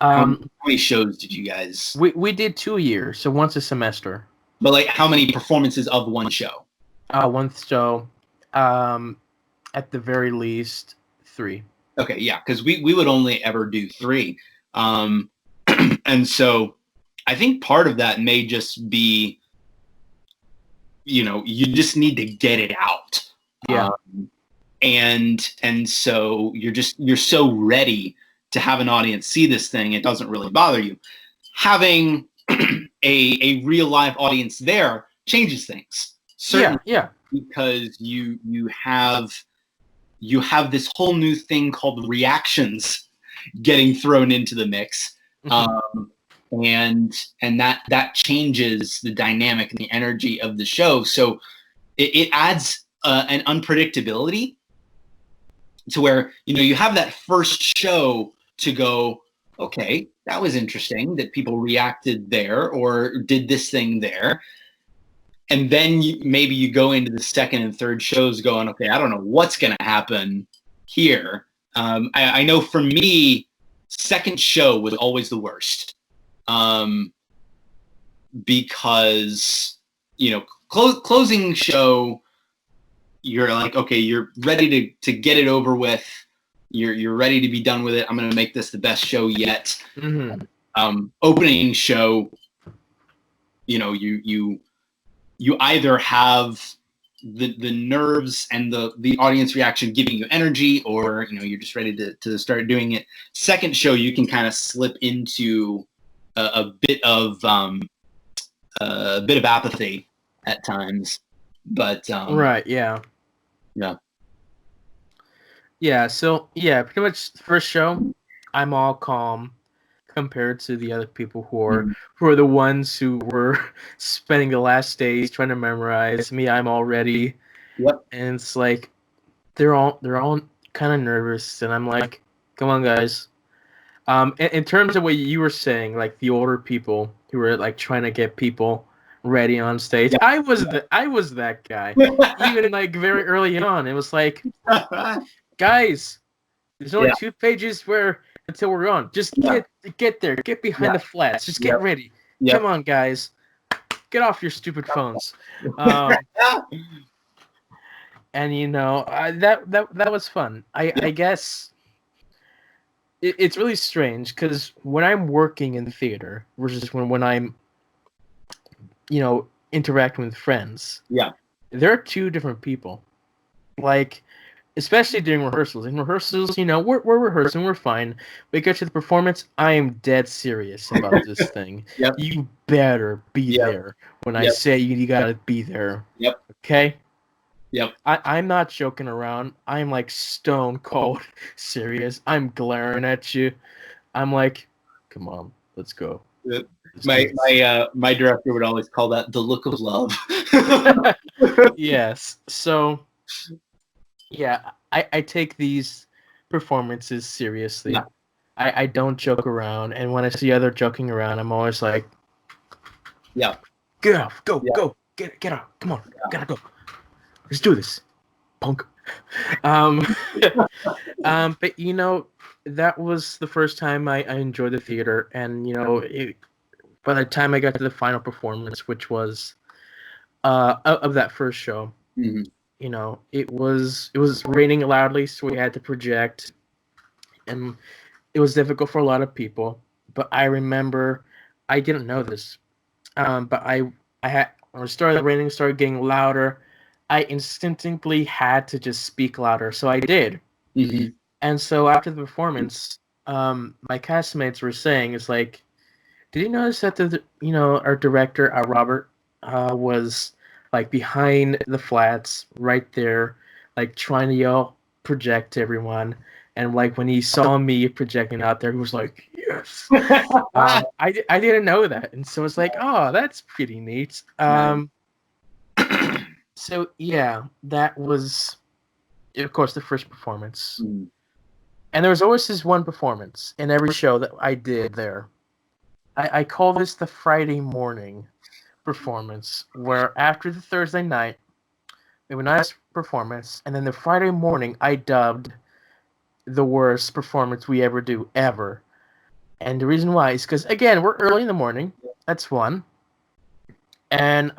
How many shows did you guys? We did 2 years, so once a semester. But like, how many performances of one show? One show. At the very least, 3. Okay, yeah, because we would only ever do 3, and so I think part of that may just be, you know, you just need to get it out. Yeah. And so you're so ready to have an audience see this thing, it doesn't really bother you. Having a real live audience there changes things. Certainly, yeah. Because you have this whole new thing called reactions getting thrown into the mix. And that changes the dynamic and the energy of the show. So it adds an unpredictability to where, you know, you have that first show to go, okay, that was interesting that people reacted there or did this thing there. And then maybe you go into the second and third shows going, okay, I don't know what's going to happen here. I know for me, second show was always the worst. Because, you know, closing show, you're like, okay, you're ready to get it over with. You're ready to be done with it. I'm going to make this the best show yet. Opening show, you know, you either have the nerves and the audience reaction giving you energy, or, you know, you're just ready to start doing it. Second show, you can kind of slip into a bit of apathy at times, but right, yeah. So pretty much first show, I'm all calm compared to the other people who are the ones who were spending the last days trying to memorize. Me, I'm all ready. And it's like they're all kind of nervous, and I'm like, come on, guys. In terms of what you were saying, like the older people who were like trying to get people ready on stage, I was that guy. Even like very early on, it was like, guys, there's only 2 pages until we're on. Just get there, get behind the flats, just get ready. Come on, guys, get off your stupid phones. And you know, that was fun. I guess it's really strange because when I'm working in theater versus when I'm, you know, interacting with friends, there are 2 different people. Like, especially during rehearsals. In rehearsals, you know, we're rehearsing, we're fine. We get to the performance, I am dead serious about this thing. You better be there when I say you gotta be there. Okay? I'm not joking around. I'm like stone cold serious. I'm glaring at you. I'm like, come on, let's go. My director would always call that the look of love. Yes. So yeah, I take these performances seriously. I don't joke around, and when I see other joking around, I'm always like, yeah, get off, go, get off, come on, gotta go, let's do this, punk. But you know, that was the first time I enjoyed the theater, and you know, by the time I got to the final performance, which was of that first show, mm-hmm. you know, it was raining loudly, so we had to project, and it was difficult for a lot of people. But I remember, I didn't know this, but I had when it started raining, started getting louder. I instinctively had to just speak louder, so I did. Mm-hmm. And so after the performance, my castmates were saying, "It's like, did you notice that our director, Robert, was like behind the flats, right there, like trying to yell, project to everyone." And like when he saw me projecting out there, he was like, "Yes." I didn't know that, and so it's like, oh, that's pretty neat. So yeah, that was, of course, the first performance. Mm-hmm. And there was always this one performance in every show that I did there. I call this the Friday morning performance, where after the Thursday night, we have a nice performance, and then the Friday morning, I dubbed the worst performance we ever do, ever. And the reason why is because, again, we're early in the morning. That's one. And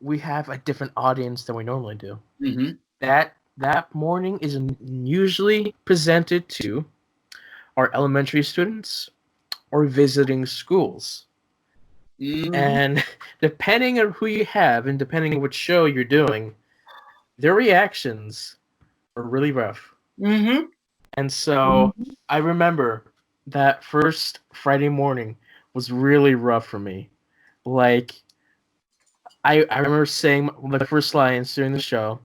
we have a different audience than we normally do. Mm-hmm. That morning is usually presented to our elementary students or visiting schools. Mm-hmm. And depending on who you have and depending on which show you're doing, their reactions are really rough. Mm-hmm. And so I remember that first Friday morning was really rough for me. Like, I remember saying the first lines during the show,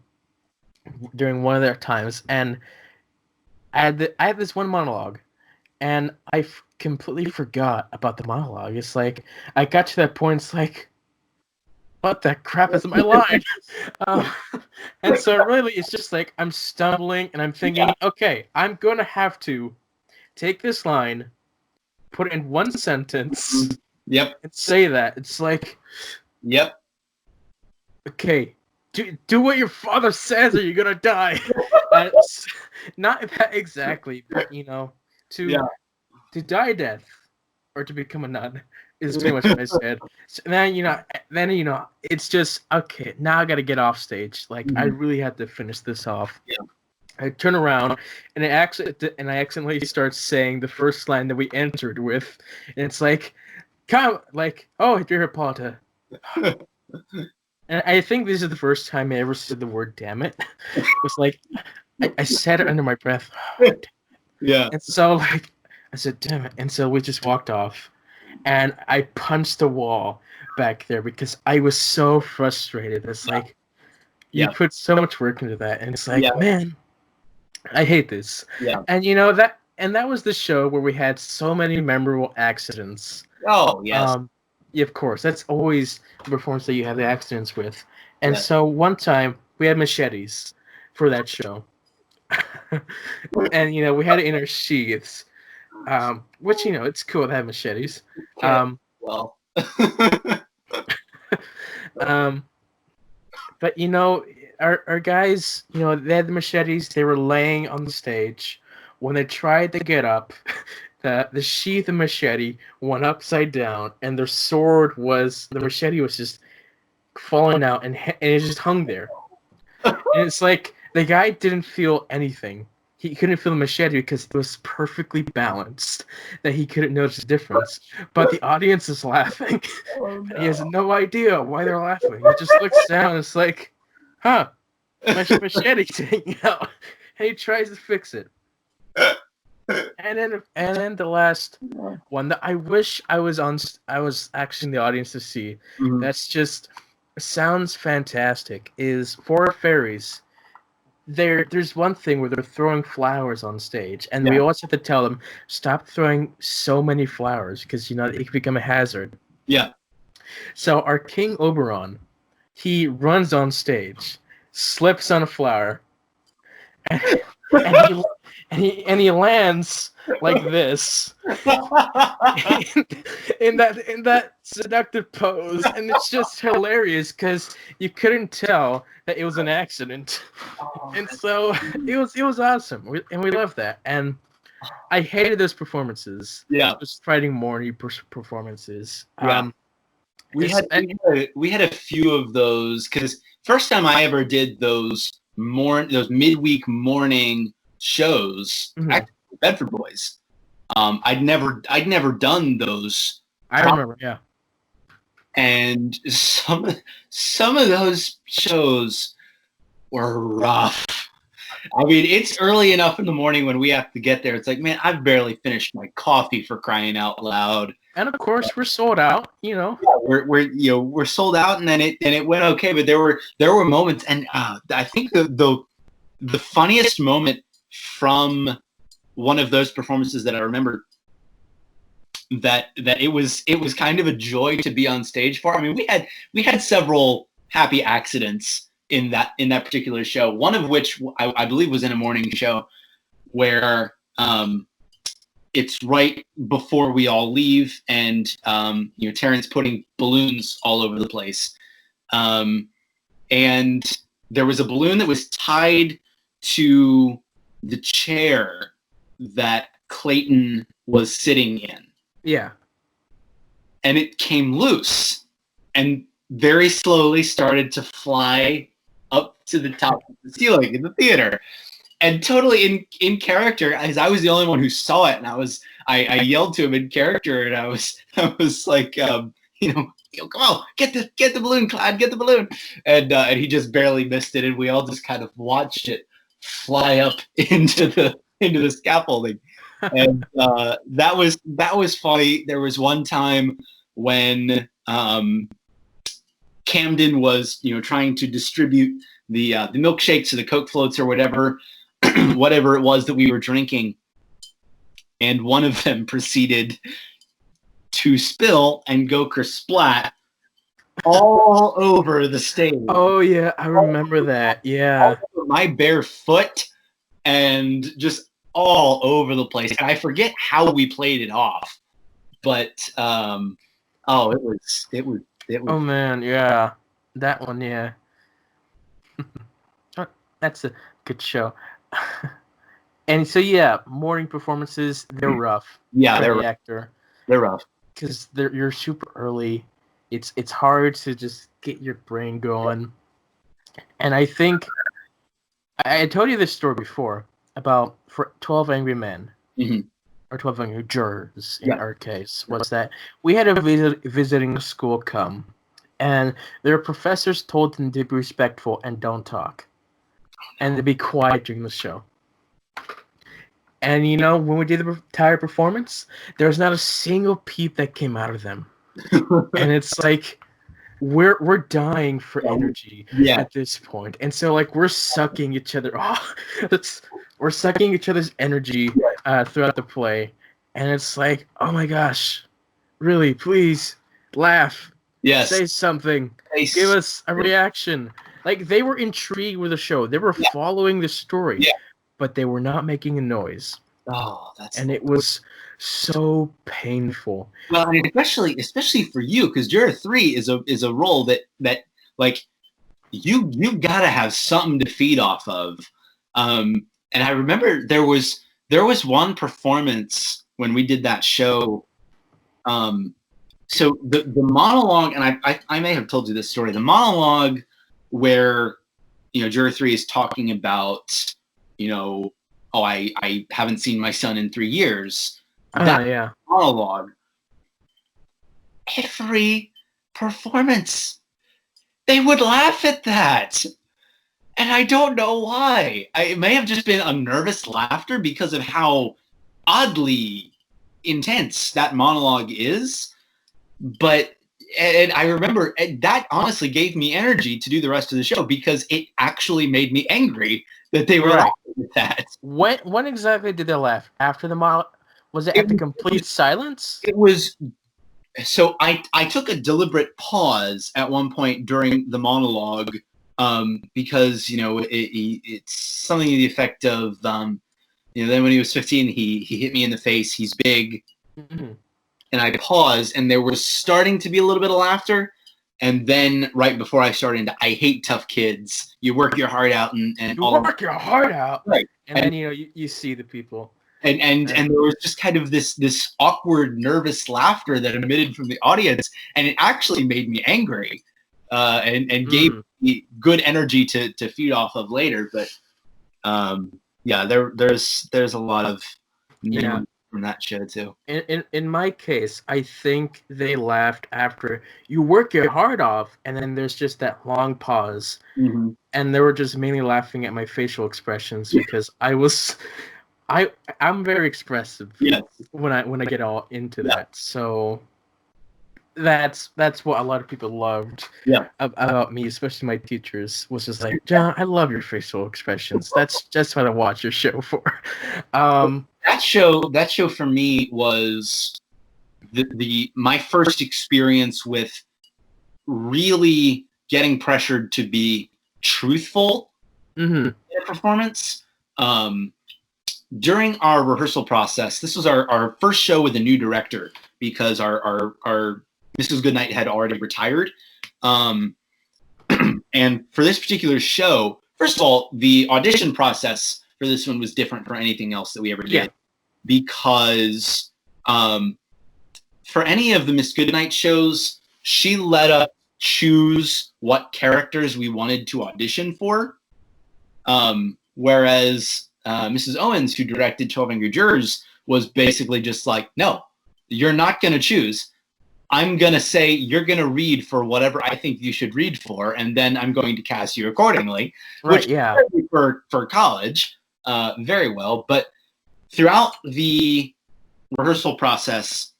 during one of their times, and I had this one monologue, and I completely forgot about the monologue. It's like, I got to that point, it's like, what the crap is my line? And so really, it's just like, I'm stumbling, and I'm thinking, okay, I'm going to have to take this line, put it in one sentence, yep, and say that. It's like, yep. Okay, do what your father says, or you're gonna die. Not that exactly, but you know, to die a death or to become a nun is pretty much what I said. So then you know, it's just okay. Now I gotta get off stage. Like I really had to finish this off. Yeah. I turn around and I accidentally start saying the first line that we entered with, and it's like, come, like, oh, dear Hippolyta. And I think this is the first time I ever said the word "damn it." It was like I said it under my breath. Yeah. And so like I said, "Damn it!" And so we just walked off, and I punched the wall back there because I was so frustrated. It's like you put so much work into that, and it's like, man, I hate this. Yeah. And you know that was the show where we had so many memorable accidents. Oh yes. Yeah, of course. That's always the performance that you have the accidents with. And so one time we had machetes for that show. And, you know, we had it in our sheaths, which, you know, it's cool to have machetes. Well. But, you know, our guys, you know, they had the machetes. They were laying on the stage. When they tried to get up, the sheath of machete went upside down, and the machete was just falling out, and it just hung there. And it's like the guy didn't feel anything. He couldn't feel the machete because it was perfectly balanced, that he couldn't notice the difference. But the audience is laughing. Oh, no. He has no idea why they're laughing. He just looks down and it's like, huh, my machete's hanging out. And he tries to fix it. And then the last one that I wish I was actually in the audience to see. Mm-hmm. That's just sounds fantastic. Is Four Fairies. There's one thing where they're throwing flowers on stage, and we always have to tell them, stop throwing so many flowers because you know it can become a hazard. Yeah. So our King Oberon, he runs on stage, slips on a flower, and and he lands like this in that seductive pose, and it's just hilarious because you couldn't tell that it was an accident, and so it was awesome, and we loved that, and I hated those performances. Yeah, just fighting Morty performances. yeah. We had a few of those because first time I ever did those midweek morning shows, actually Bedford Boys. I'd never done those. I remember, yeah. And some of those shows were rough. I mean, it's early enough in the morning when we have to get there. It's like, man, I've barely finished my coffee, for crying out loud. And of course, we're sold out. Yeah, we're sold out, and then it went okay. But there were moments, and I think the funniest moment from one of those performances that I remember that it was kind of a joy to be on stage for. I mean, we had several happy accidents in that particular show. One of which I believe was in a morning show where it's right before we all leave, and Terrence putting balloons all over the place, and there was a balloon that was tied to the chair that Clayton was sitting in. Yeah. And it came loose and very slowly started to fly up to the top of the ceiling in the theater. And totally in character, as I was the only one who saw it, and I yelled to him in character, and I was like, come on, get the balloon, Clyde, get the balloon, and he just barely missed it, and we all just kind of watched it fly up into the scaffolding, and that was funny. There was one time when Camden was trying to distribute the milkshakes or the Coke floats or whatever it was that we were drinking, and one of them proceeded to spill and go kersplat all over the stage. Oh yeah, I remember that. Yeah, my bare foot and just all over the place. And I forget how we played it off, but it was. Oh man, yeah, that one, yeah. That's a good show. And so yeah, morning performances, they're rough. Yeah, they're rough. They're rough because you're super early. It's hard to just get your brain going. And I think I told you this story before about 12 Angry Men, or 12 Angry Jurors in our case, was that we had a visiting school come, and their professors told them to be respectful and don't talk, and to be quiet during the show. And when we did the entire performance, there was not a single peep that came out of them. And it's like we're dying for energy at this point. And so we're sucking each other off. We're sucking each other's energy throughout the play. And it's like, oh my gosh, really, please laugh. Yes. Say something. Give us a reaction. They were intrigued with the show. They were following the story. Yeah. But they were not making a noise. Oh, it was so painful. Well, I mean, especially for you, because Juror 3 is a role that you gotta have something to feed off of. And I remember there was one performance when we did that show. So the monologue, and I may have told you this story. The monologue where Juror 3 is talking about I haven't seen my son in 3 years. That monologue. Every performance, they would laugh at that. And I don't know why. It may have just been a nervous laughter because of how oddly intense that monologue is. But and I remember that honestly gave me energy to do the rest of the show because it actually made me angry that they were laughing at that. When exactly did they laugh? After the monologue? Was it at the complete silence? It was. So I took a deliberate pause at one point during the monologue because it's something to the effect of then when he was 15, he hit me in the face. He's big. Mm-hmm. And I paused, and there was starting to be a little bit of laughter. And then right before I started into, I hate tough kids. You work your heart out, and you work your heart out, right? And then you see the people, and there was just kind of this awkward, nervous laughter that emitted from the audience, and it actually made me angry, and gave me good energy to feed off of later. But yeah, there's a lot of memories from that show too. In my case, I think they laughed after you work your heart off, and then there's just that long pause, and they were just mainly laughing at my facial expressions because I'm very expressive when I get all into that. So that's what a lot of people loved about me, especially my teachers, was just like, John, I love your facial expressions. That's just what I watch your show for. That show for me was my first experience with really getting pressured to be truthful in a performance. During our rehearsal process, this was our first show with a new director because our Mrs. Goodnight had already retired. And for this particular show, first of all, the audition process for this one was different from anything else that we ever did because for any of the Miss Goodnight shows, she let us choose what characters we wanted to audition for. Whereas Mrs. Owens, who directed 12 Angry Jurors, was basically just like, no, you're not going to choose. I'm going to say you're going to read for whatever I think you should read for, and then I'm going to cast you accordingly. Right, which for college, very well. But throughout the rehearsal process,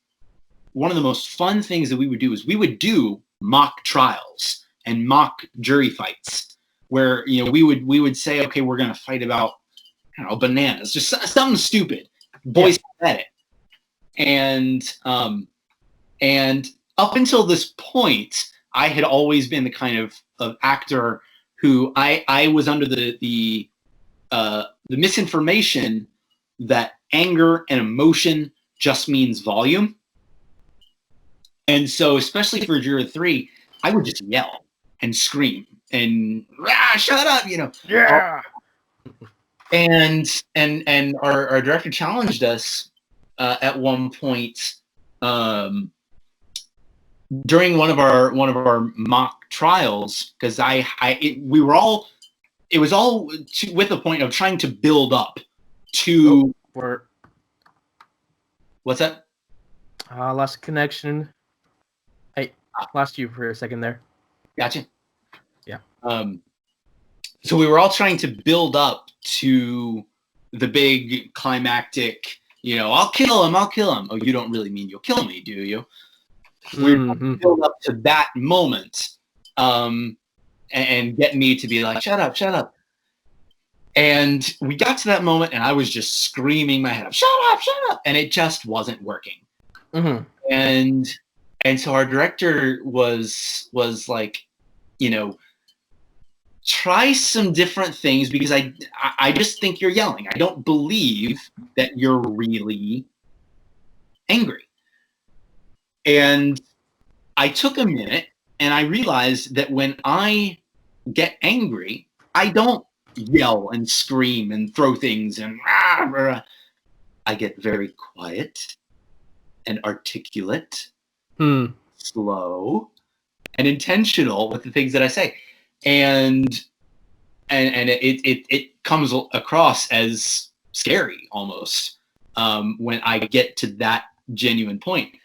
one of the most fun things that we would do is we would do mock trials and mock jury fights where, we would say, okay, we're going to fight about, I don't know, bananas, just something stupid. Boys said it. And up until this point, I had always been the kind of actor who I was under the misinformation that anger and emotion just means volume. And so, especially for Juror 3, I would just yell and scream and shut up, Yeah. And our director challenged us at one point during one of our mock trials because it was all with the point of trying to build up to. What's that? Lost connection. I lost you for a second there. Gotcha. Yeah. So we were all trying to build up to the big climactic, I'll kill him. Oh, you don't really mean you'll kill me, do you? We're trying to build up to that moment and get me to be like, shut up. And we got to that moment, and I was just screaming my head up, shut up, and it just wasn't working. And so our director was like, try some different things because I just think you're yelling. I don't believe that you're really angry. And I took a minute, and I realized that when I get angry, I don't yell and scream and throw things and I get very quiet and articulate, slow, and intentional with the things that I say, and it comes across as scary almost when I get to that genuine point.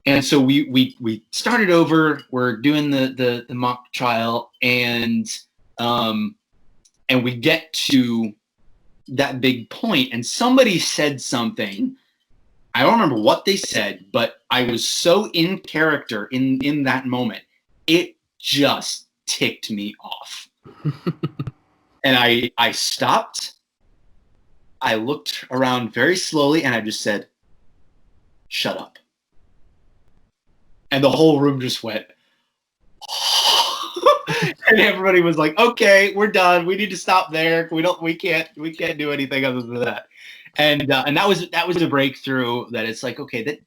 And so we started over. We're doing the mock trial, and we get to that big point, and somebody said something. I don't remember what they said, but I was so in character in that moment. It just ticked me off. And I stopped. I looked around very slowly, and I just said, shut up. And the whole room just went, And everybody was like, okay, we're done. We need to stop there. We can't do anything other than that. And that was a breakthrough that it's like, okay, that,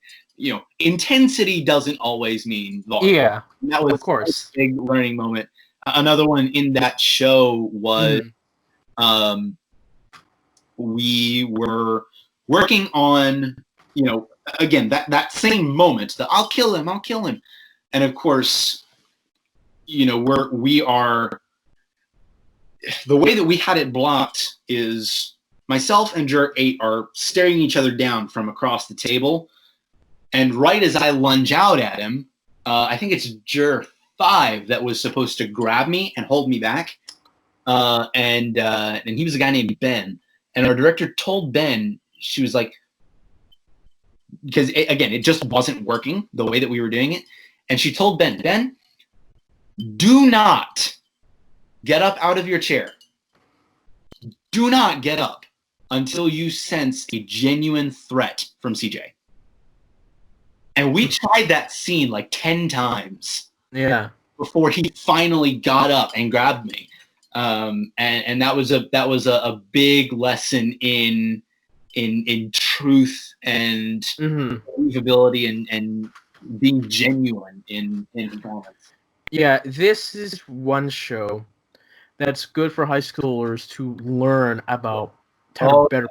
intensity doesn't always mean volume. Yeah, that was of course. a big learning moment. Another one in that show was we were working on, again, that same moment, the I'll kill him. And of course, we are, the way that we had it blocked is myself and Jur 8 are staring each other down from across the table. And right as I lunge out at him, I think it's Jur 5 that was supposed to grab me and hold me back. And he was a guy named Ben. And our director told Ben, she was like, because it just wasn't working the way that we were doing it. And she told Ben, do not get up out of your chair. Do not get up until you sense a genuine threat from CJ. And we tried that scene like 10 times. Yeah. Before he finally got up and grabbed me. And that was a big lesson in truth and believability and being genuine in performance. Yeah, this is one show that's good for high schoolers to learn about better.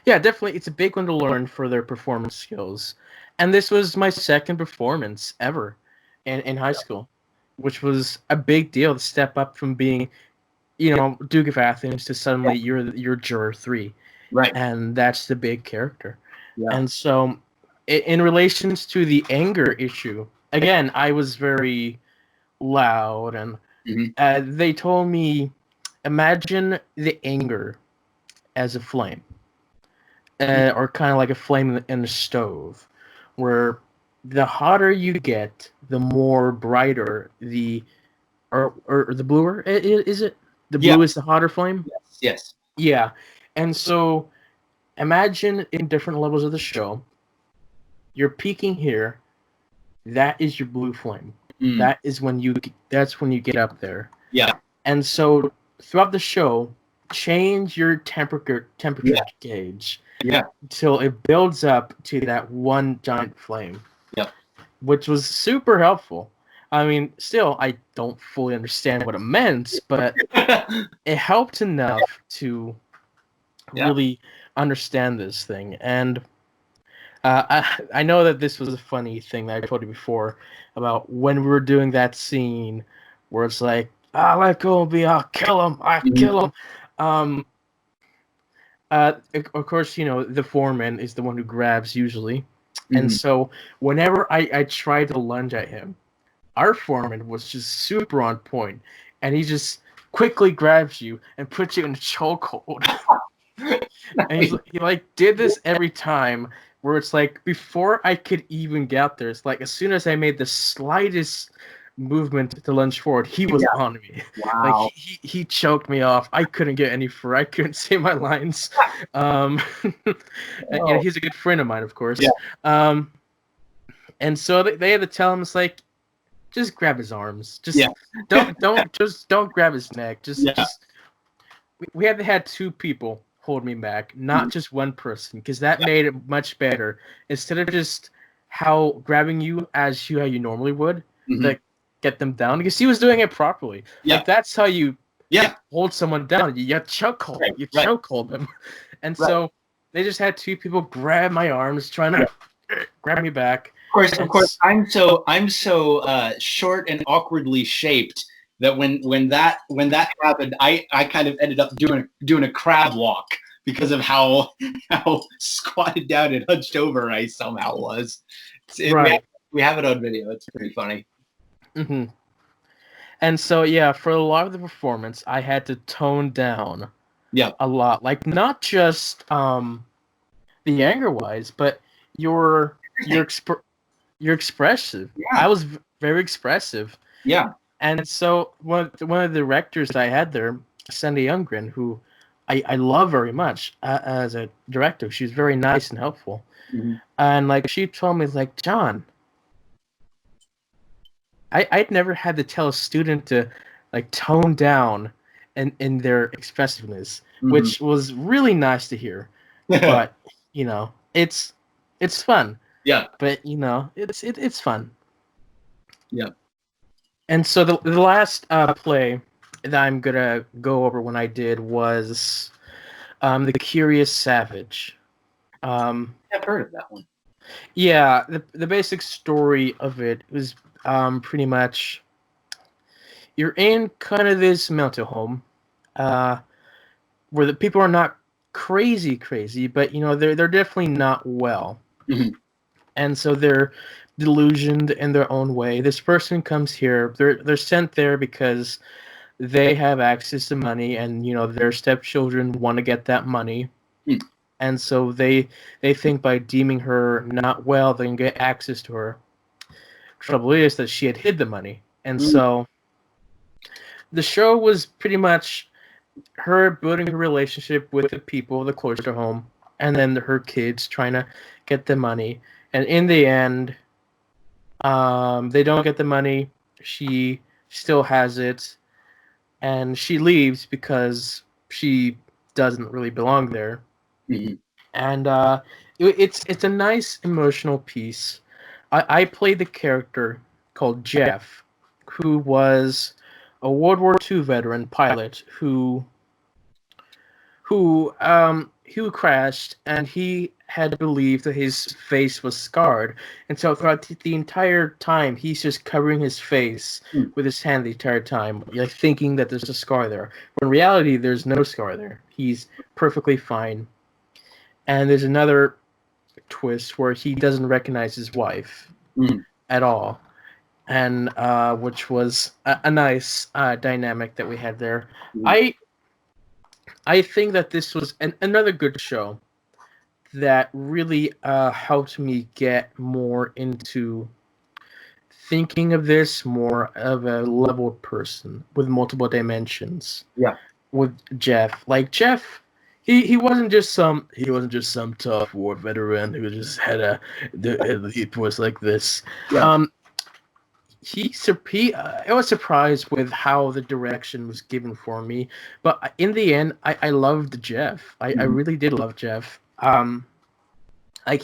Yeah, definitely, it's a big one to learn for their performance skills. And this was my second performance ever in high school, which was a big deal to step up from being, Duke of Athens to suddenly you're Juror 3. Right. And that's the big character. Yeah. And so in relations to the anger issue, again, I was very loud, and they told me, imagine the anger as a flame, or kind of like a flame in a stove, where the hotter you get, the more brighter or the bluer, is it? The blue is the hotter flame? Yes. Yeah. And so imagine in different levels of the show, you're peaking here, that is your blue flame. That's when you get up there. Yeah. And so throughout the show, change your temperature gauge. Yeah. Until it builds up to that one giant flame. Yep. Which was super helpful. I mean, still, I don't fully understand what it meant, but it helped enough to really understand this thing. And I know that this was a funny thing that I told you before about when we were doing that scene where it's like, let go of me, I'll kill him, kill him. Of course, the foreman is the one who grabs usually. And so whenever I tried to lunge at him, our foreman was just super on point, and he just quickly grabs you and puts you in a chokehold. And he did this every time, where it's like before I could even get out there, it's like as soon as I made the slightest movement to lunge forward, he was on me. Wow. Like he choked me off. I couldn't get any further. I couldn't say my lines. He's a good friend of mine, of course. Yeah. And so they had to tell him, it's like, just grab his arms. Just don't grab his neck. Just we had to have 2 people hold me back, not just one person, because that made it much better. Instead of just grabbing you how you normally would, like get them down, because he was doing it properly. Yeah. Like that's how you hold someone down. You chokehold. Right. You chokehold them. And so they just had 2 people grab my arms, trying to grab me back. Of course, I'm so short and awkwardly shaped that when that happened, I kind of ended up doing a crab walk because of how squatted down and hunched over I somehow was. We have it on video. It's pretty funny. Mm-hmm. And so for a lot of the performance, I had to tone down a lot, like not just the anger wise, but you're expressive. I was very expressive. Yeah. And so one of the directors that I had there, Sandy Youngren, who I love very much as a director. She was very nice and helpful. And she told me, John, I'd never had to tell a student to like tone down in their expressiveness, which was really nice to hear. But it's fun. Yeah. But it's fun. Yeah. And so the last play that I'm gonna go over when I did was The Curious Savage. I've heard of that one. Yeah, the basic story of it was pretty much you're in kind of this mental home where the people are not crazy, but they're definitely not well. And so they're delusioned in their own way. This person comes here. They're sent there because they have access to money, and their stepchildren want to get that money. And so they think by deeming her not well, they can get access to her. Trouble is that she had hid the money, and so the show was pretty much her building a relationship with the people of the cloister home, and then her kids trying to get the money. And in the end, they don't get the money. She still has it, and she leaves because she doesn't really belong there. And it's a nice emotional piece. I played the character called Jeff, who was a World War II veteran pilot who crashed, and he had believed that his face was scarred, and so throughout the entire time he's just covering his face with his hand the entire time, like thinking that there's a scar there. But in reality, there's no scar there. He's perfectly fine. And there's another twist where he doesn't recognize his wife at all, and which was a nice dynamic that we had there. I think that this was another good show that really helped me get more into thinking of this more of a leveled person with multiple dimensions. Yeah. With Jeff, like Jeff, he wasn't just some tough war veteran who just had a deep voice like this. Yeah. I was surprised with how the direction was given for me, but in the end, I loved Jeff. I really did love Jeff. Like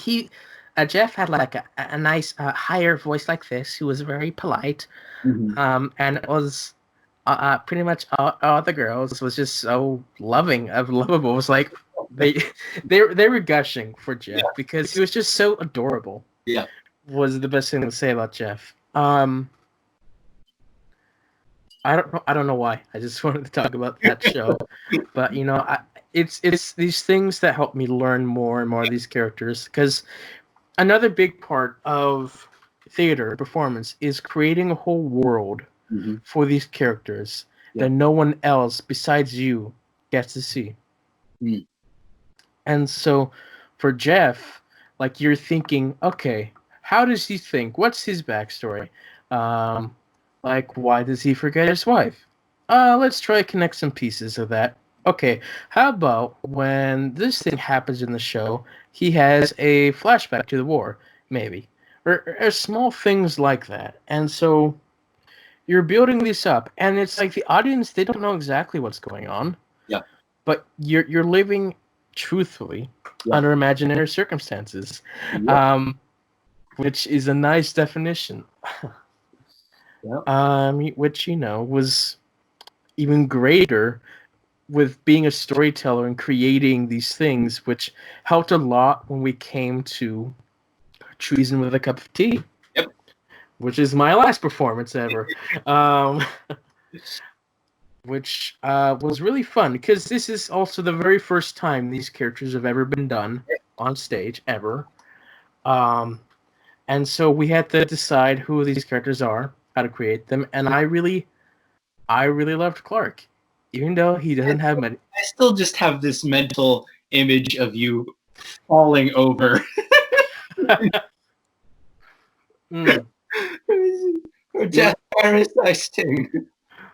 Jeff had like a nice higher voice like this. He was very polite, and it was pretty much all the girls was just so loving, lovable. It was like they were gushing for Jeff because he was just so adorable. Yeah, was the best thing to say about Jeff. I don't know why. I just wanted to talk about that show, but it's these things that help me learn more and more of these characters, because another big part of theater performance is creating a whole world for these characters that no one else besides you gets to see. And so for Jeff, like, you're thinking, okay, how does he think? What's his backstory? Like, why does he forget his wife? Let's try to connect some pieces of that. Okay, how about when this thing happens in the show, he has a flashback to the war, maybe. Or small things like that. And so you're building this up, and it's like the audience, they don't know exactly what's going on. Yeah. But you're living truthfully under imaginary circumstances. Which is a nice definition. Which was even greater with being a storyteller and creating these things, which helped a lot when we came to Treason with a Cup of Tea. Yep. Which is my last performance ever. Which was really fun, because this is also the very first time these characters have ever been done on stage, ever. And so we had to decide who these characters are, how to create them, and I really loved Clark, even though he doesn't have many. I still just have this mental image of you falling over. Death, where is thy sting?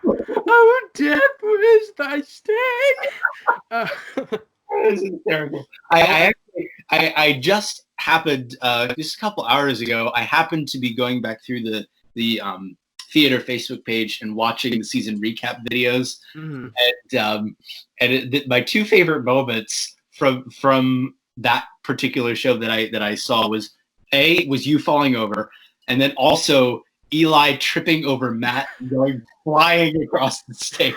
Oh, death, where is thy sting? This is terrible. I just happened just a couple hours ago. I happened to be going back through the theater Facebook page and watching the season recap videos. My two favorite moments from that particular show that I saw was you falling over, and then also Eli tripping over Matt and going flying across the stage.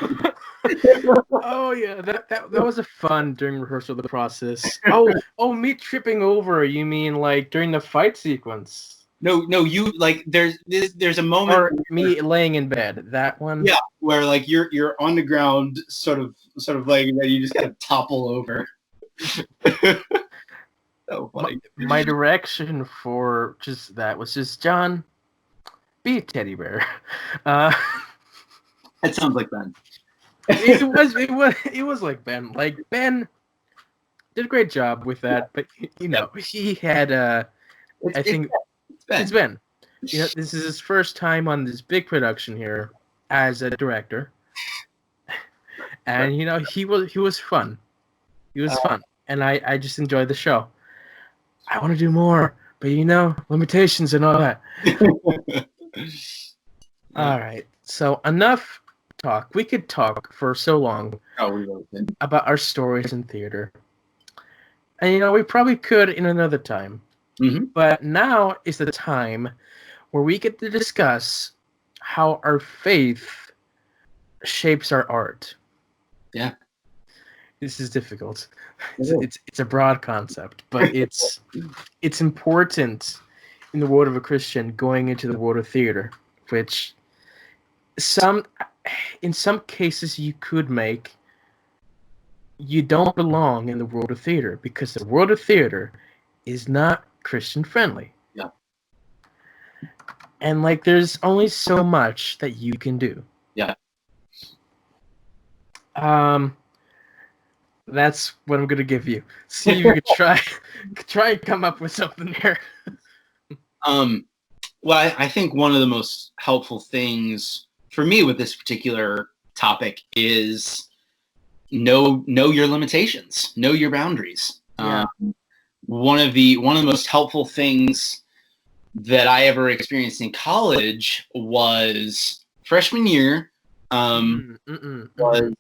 Oh yeah, that was a fun during rehearsal of the process. Oh, me tripping over. You mean like during the fight sequence? No, you like there's a moment or me laying in bed. That one. Yeah, where like you're on the ground, sort of like, and then you just kind of topple over. So funny. My direction for just that was just, John, be a teddy bear. That sounds like Ben. It was like Ben. Like Ben did a great job with that, but he had it's Ben. This is his first time on this big production here as a director, and he was fun. He was fun, and I just enjoyed the show. I want to do more, but limitations and all that. All right, so enough talk. We could talk for so long about our stories in theater, and we probably could in another time. Mm-hmm. But now is the time where we get to discuss how our faith shapes our art. Yeah. This is difficult. It's a broad concept, but it's important in the world of a Christian going into the world of theater, which in some cases you could make you don't belong in the world of theater because the world of theater is not Christian friendly. Yeah. And there's only so much that you can do. Yeah. That's what I'm gonna give you. See if you could try and come up with something here. Well, I think one of the most helpful things for me with this particular topic is know your limitations, know your boundaries. Yeah. One of the most helpful things that I ever experienced in college was freshman year. Was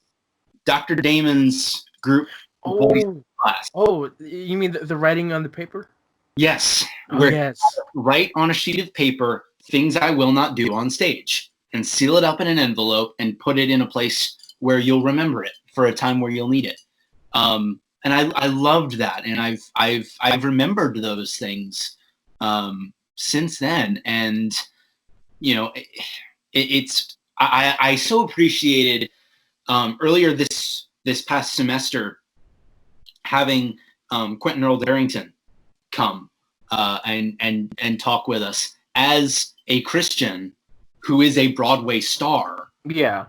Dr. Damon's group class. Oh, you mean the writing on the paper? Yes. Yes. Write on a sheet of paper things I will not do on stage, and seal it up in an envelope and put it in a place where you'll remember it for a time where you'll need it. And I loved that, and I've remembered those things since then. And I so appreciated earlier this past semester having Quentin Earl Darrington come and talk with us as a Christian who is a Broadway star. Yeah.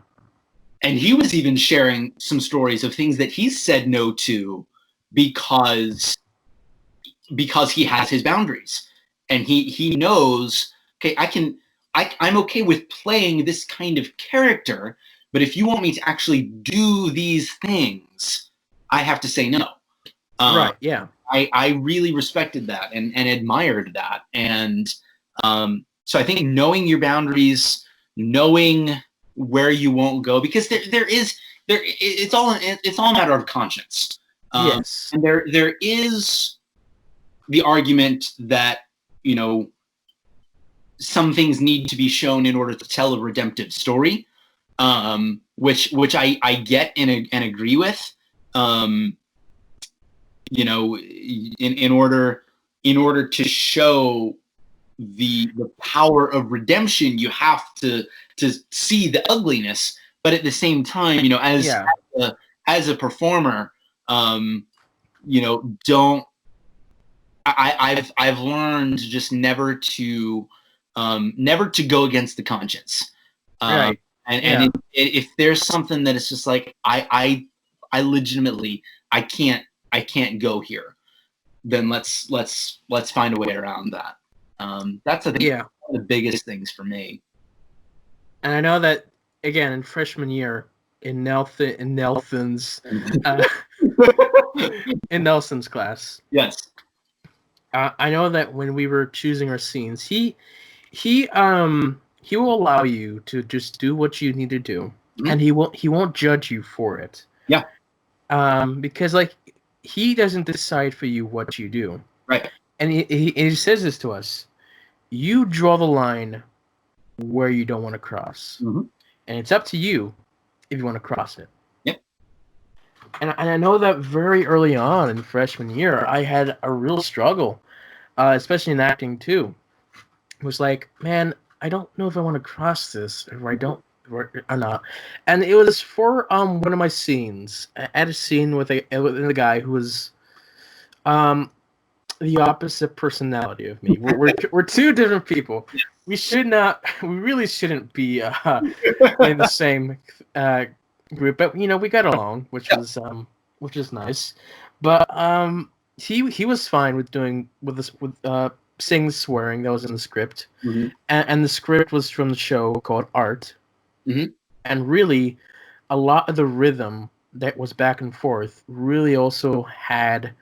And he was even sharing some stories of things that he's said no to because he has his boundaries, and he knows, okay, I'm okay with playing this kind of character, but if you want me to actually do these things, I have to say no. Right. Yeah. I really respected that and admired that, and so I think knowing your boundaries, knowing where you won't go, because it's all a matter of conscience. Yes. And there is the argument that some things need to be shown in order to tell a redemptive story, which I get and agree with. In order to show the power of redemption, you have to see the ugliness, but at the same time, as a performer, don't. I've learned just never to go against the conscience. Right. And if there's something that is just like I legitimately I can't go here, then let's find a way around that. That's I think one of the biggest things for me. And I know that again in freshman year in Nelson's in Nelson's class. Yes. I know that when we were choosing our scenes, he he will allow you to just do what you need to do, Mhm. and he won't judge you for it. Yeah. Because like he doesn't decide for you what you do, Right. and he says this to us: you draw the line where you don't want to cross, Mhm. and it's up to you if you want to cross it. Yep. And I know that very early on in freshman year, I had a real struggle, especially in acting too. It was like, man, I don't know if I want to cross this or I don't or not. And it was for one of my scenes. I had a scene with a guy who was um the opposite personality of me. We're two different people. We should not. We really shouldn't be in the same uh, group, but we got along, which is nice. But he was fine with doing with this with saying the swearing that was in the script, Mhm. and the script was from the show called Art, Mhm. and really, a lot of the rhythm that was back and forth really also had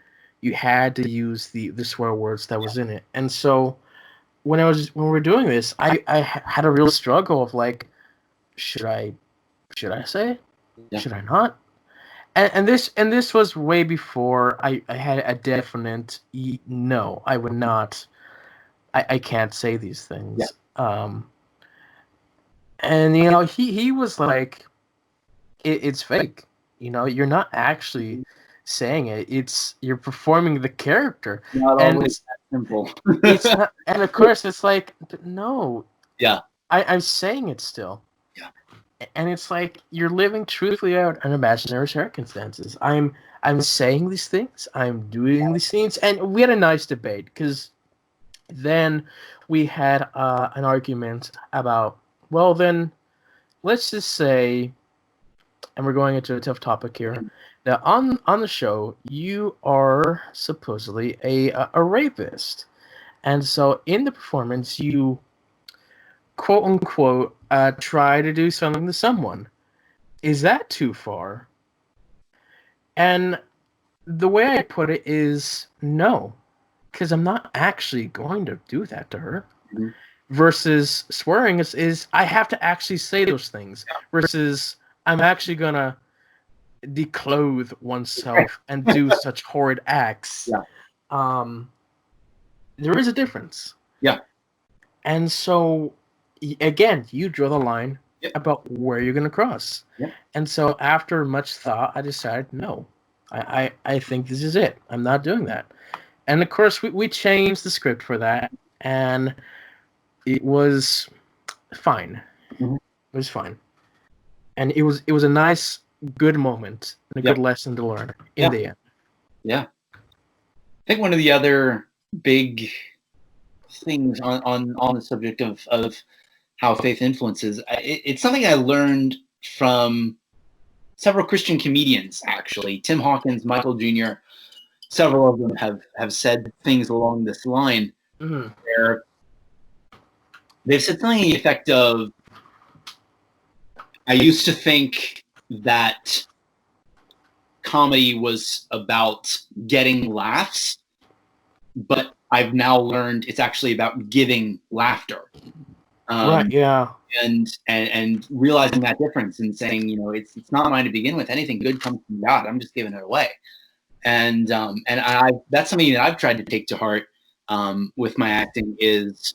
you had to use the swear words that was in it, and so when we were doing this, I had a real struggle of like, should I should I say it? Yeah. Should I not? And this was way before I had a definite no. I would not. I can't say these Yeah. things. And he was like, it's fake. You're not actually saying it. It's you're performing the character, Not and always that simple. it's not. And of course, it's like, but no, Yeah. I'm saying it still. Yeah. And it's like you're living truthfully out in imaginary circumstances. I'm saying these things. I'm doing these things, and we had a nice debate because then we had an argument about, well, then let's just say, and we're going into a tough topic here. That on the show, you are supposedly a rapist, and so in the performance, you quote unquote try to do something to someone. Is that too far? And the way I put it is no, because I'm not actually going to do that to her. Mhm. Versus swearing is I have to actually say those things. Versus I'm actually gonna declothe oneself and do such horrid acts. Yeah. Um, there is a difference. Yeah. And so, again, you draw the line Yep. about where you're going to cross. Yep. And so, after much thought, I decided, no, I think this is it. I'm not doing that. And of course, we changed the script for that, and it was fine. Mhm. It was fine, and it was a nice, good moment and a Yeah. good lesson to learn in Yeah. the end. Yeah. I think one of the other big things on the subject of how faith influences, it's something I learned from several Christian comedians, actually. Tim Hawkins, Michael Jr., several of them have said things along this line Mm-hmm. where they've said something to the effect of, I used to think that comedy was about getting laughs, but I've now learned it's actually about giving laughter. Right? Yeah. And realizing that difference and saying, it's not mine to begin with. Anything good comes from God. I'm just giving it away. And I that's something that I've tried to take to heart with my acting is,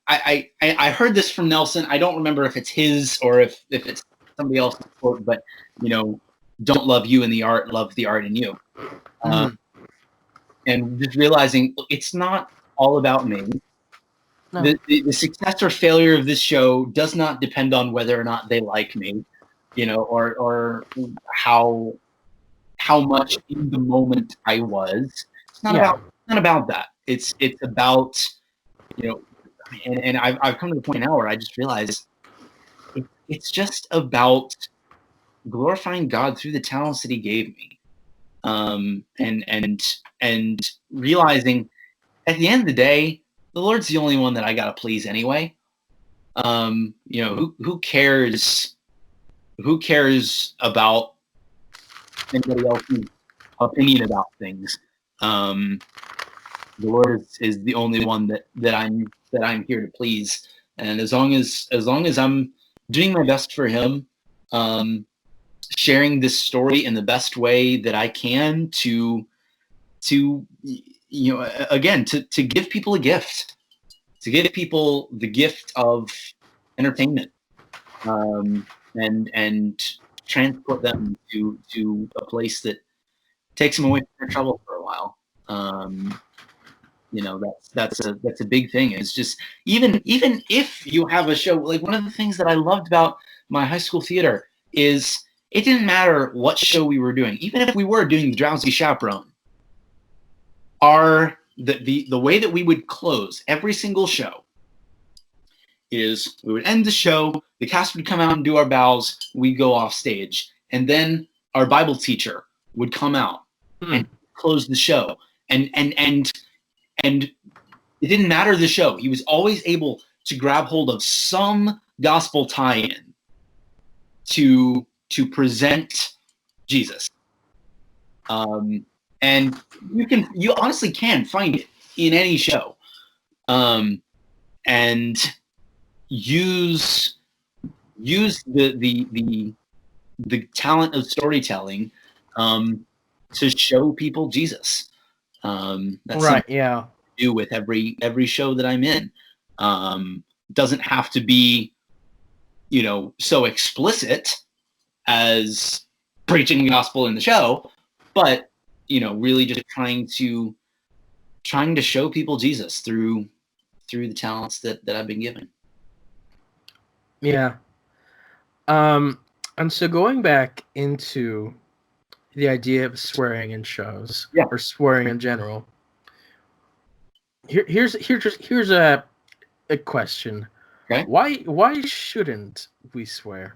I heard this from Nelson. I don't remember if it's his or if it's somebody else's quote, but don't love you in the art, love the art in you. Mm-hmm. And just realizing it's not all about me. No. The success or failure of this show does not depend on whether or not they like me, or how much in the moment I was. It's not Yeah. about that. It's about, and I've come to the point now where I just realize it's just about glorifying God through the talents that He gave me, and realizing at the end of the day, the Lord's the only one that I gotta please anyway. Who cares? Who cares about anybody else's opinion about things? The Lord is the only one that I'm here to please. And as long as I'm doing my best for Him, sharing this story in the best way that I can to again to give people a gift, to give people the gift of entertainment, and transport them to a place that takes them away from their trouble for a while. That's a big thing. It's just even if you have a show, like one of the things that I loved about my high school theater is it didn't matter what show we were doing, even if we were doing The Drowsy Chaperone. The way that we would close every single show is we would end the show, the cast would come out and do our bows, we'd go off stage, and then our Bible teacher would come out and close the show. And it didn't matter the show. He was always able to grab hold of some gospel tie-in to present Jesus. And you honestly can find it in any show. And use the talent of storytelling to show people Jesus. That's right. Yeah. I do with every show that I'm in. Doesn't have to be, so explicit as preaching the gospel in the show, but really just trying to show people Jesus through the talents that I've been given. Yeah. And so going back into the idea of swearing in shows, or swearing in general, here's a question. Okay. Why shouldn't we swear?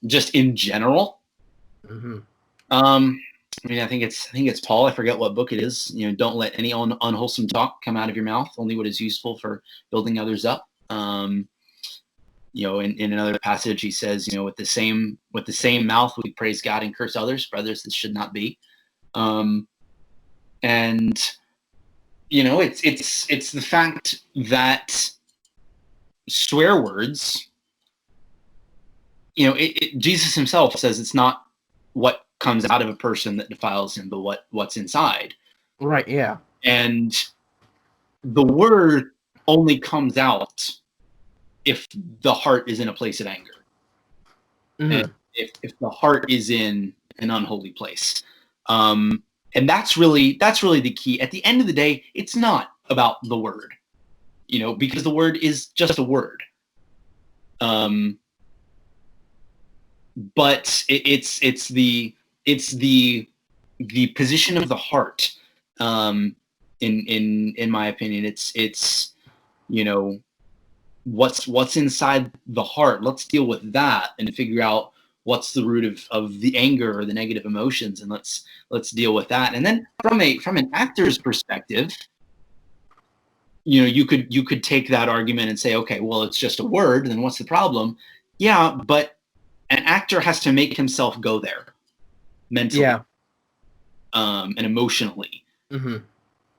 Just in general? Mm-hmm. I think it's Paul. I forget what book it is. Don't let any unwholesome talk come out of your mouth. Only what is useful for building others up. In another passage, he says, with the same mouth we praise God and curse others. Brothers, this should not be. It's the fact that swear words. Jesus himself says it's not what comes out of a person that defiles him, but what's inside. Right. Yeah. And the word only comes out if the heart is in a place of anger. Mm-hmm. And if the heart is in an unholy place. And that's really the key. At the end of the day, it's not about the word, because the word is just a word. But it's the position of the heart. In my opinion, it's what's inside the heart. Let's deal with that and figure out what's the root of the anger or the negative emotions, and let's deal with that. And then from an actor's perspective, you could take that argument and say, okay, well, it's just a word, then what's the problem? Yeah, but an actor has to make himself go there mentally, and emotionally. Mm-hmm.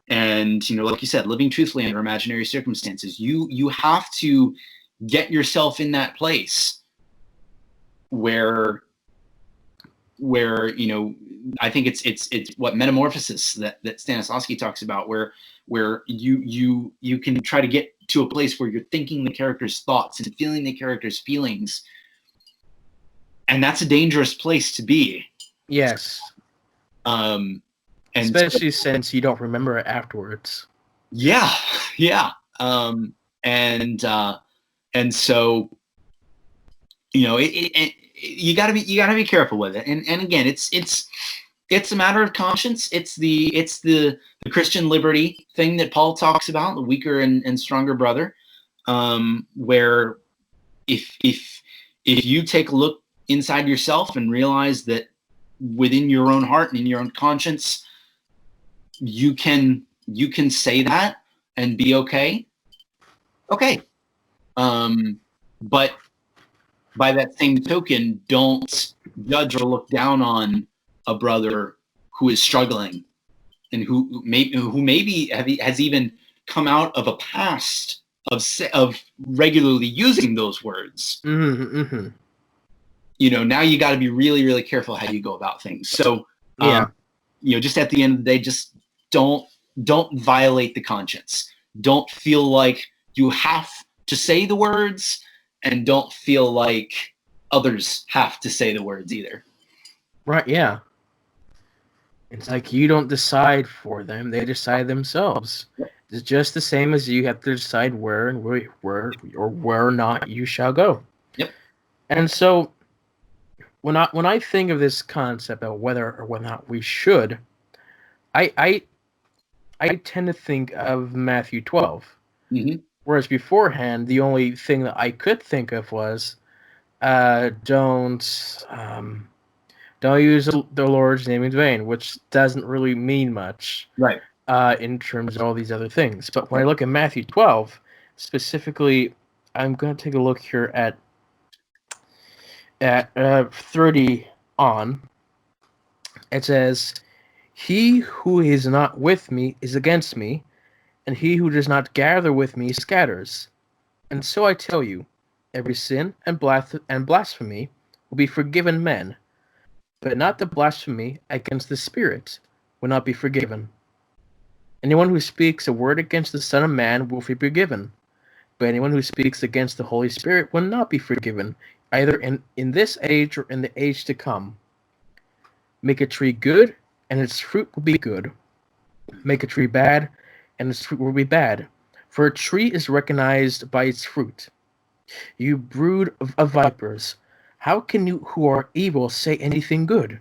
And like you said, living truthfully under imaginary circumstances, you have to get yourself in that place where I think it's what metamorphosis that Stanislavski talks about, where you can try to get to a place where you're thinking the character's thoughts and feeling the character's feelings. And that's a dangerous place to be. Yes. And especially since you don't remember it afterwards. Yeah. And so, you gotta be careful with it. And again, it's a matter of conscience. It's the Christian liberty thing that Paul talks about, the weaker and stronger brother, where if you take a look inside yourself and realize that within your own heart and in your own conscience, you can say that and be okay. Okay. But by that same token, don't judge or look down on a brother who is struggling and who maybe has even come out of a past of regularly using those words. Mm-hmm, mm-hmm. You know, now you got to be really, really careful how you go about things. So, Yeah. you know, just at the end of the day, just don't violate the conscience. Don't feel like you have to say the words, and don't feel like others have to say the words either. Right, yeah. It's like you don't decide for them; they decide themselves. It's just the same as you have to decide where or not you shall go. Yep. And so, when I think of this concept of whether or whether or not we should, I tend to think of Matthew 12. Mm-hmm. Whereas beforehand, the only thing that I could think of was, don't use the Lord's name in vain, which doesn't really mean much, Right. in terms of all these other things. But when I look at Matthew 12, specifically, I'm going to take a look here at 30 on. It says, "He who is not with me is against me, and he who does not gather with me scatters. And so I tell you, every sin and blasphemy will be forgiven men, but not the blasphemy against the Spirit will not be forgiven. Anyone who speaks a word against the Son of Man will be forgiven, but anyone who speaks against the Holy Spirit will not be forgiven, either in this age or in the age to come. Make a tree good, and its fruit will be good. Make a tree bad, and its fruit will be bad. For a tree is recognized by its fruit. You brood of vipers, how can you who are evil say anything good?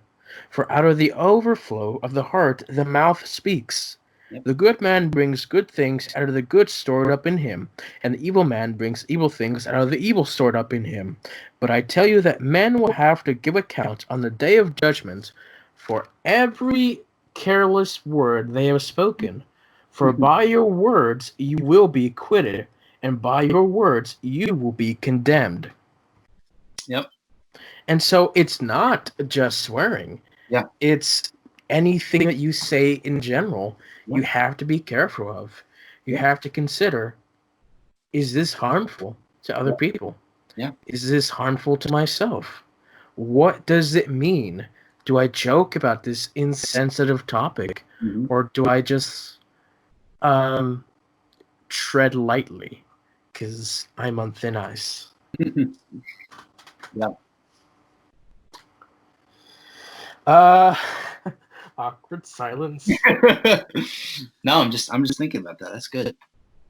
For out of the overflow of the heart the mouth speaks. Yep. The good man brings good things out of the good stored up in him, and the evil man brings evil things out of the evil stored up in him. But I tell you that men will have to give account on the day of judgment for every careless word they have spoken. For by your words you will be acquitted, and by your words you will be condemned." Yep. And so it's not just swearing. Yeah. It's anything that you say in general, Yeah. you have to be careful of. You have to consider, is this harmful to other people? Yeah. Is this harmful to myself? What does it mean? Do I joke about this insensitive topic? Mm-hmm. Or do I just tread lightly because I'm on thin ice? Yeah. Awkward silence. No, I'm just thinking about that. That's good.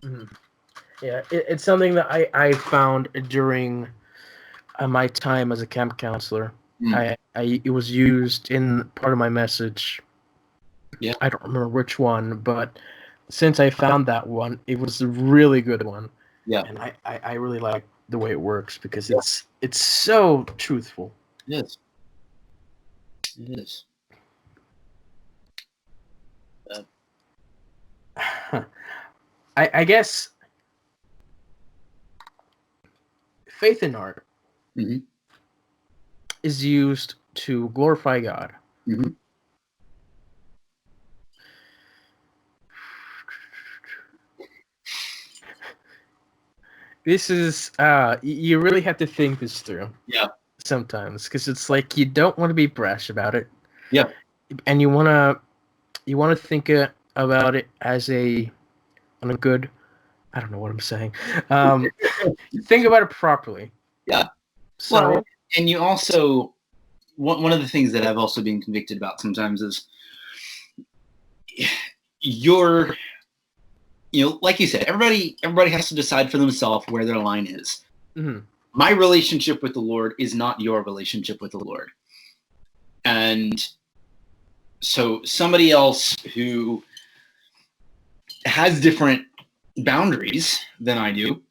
Mm-hmm. Yeah, it's something that I found during my time as a camp counselor. It was used in part of my message. Yeah. I don't remember which one, but since I found that one, it was a really good one. Yeah. And I really like the way it works because it's so truthful. It is. It is. I guess faith in art Mm-hmm. is used to glorify God. Mm-hmm. This is you really have to think this through. Yeah. Sometimes, because it's like you don't want to be brash about it. Yeah. And you wanna think about it as on a good. I don't know what I'm saying. Think about it properly. Yeah. So, well, and you also one of the things that I've also been convicted about sometimes is like you said, everybody has to decide for themselves where their line is. Mm-hmm. My relationship with the Lord is not your relationship with the Lord. And so somebody else who has different boundaries than I do,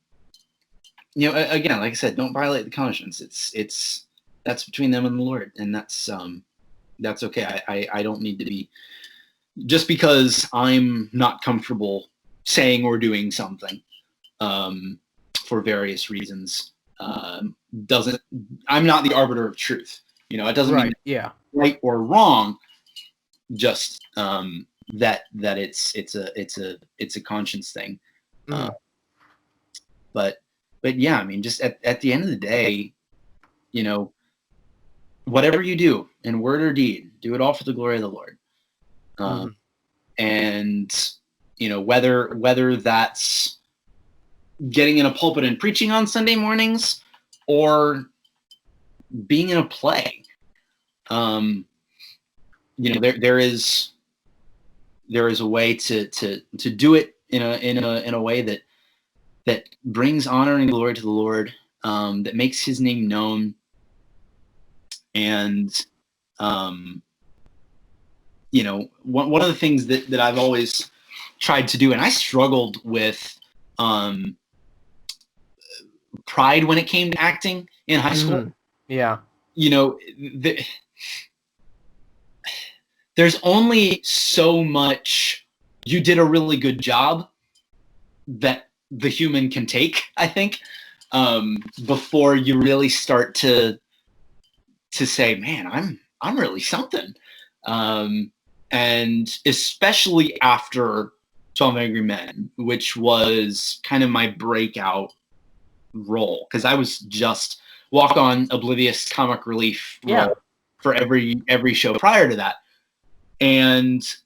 again, like I said, don't violate the conscience. That's between them and the Lord. And that's okay. I don't need to be, just because I'm not comfortable saying or doing something for various reasons I'm not the arbiter of truth. It doesn't mean yeah, right or wrong. Just that it's a conscience thing. But yeah, I mean, just at the end of the day, you know, whatever you do in word or deed, do it all for the glory of the Lord. And you know, whether that's getting in a pulpit and preaching on Sunday mornings or being in a play, you know, there is a way to do it in a way that brings honor and glory to the Lord, that makes His name known, and you know, one of the things that I've always tried to do, and I struggled with pride when it came to acting in high school. Yeah. You know, there's only so much you did a really good job that the human can take, I think, before you really start to say, man, I'm really something. And especially after 12 Angry Men, which was kind of my breakout role, because I was just walk-on oblivious comic relief role for every show prior to that.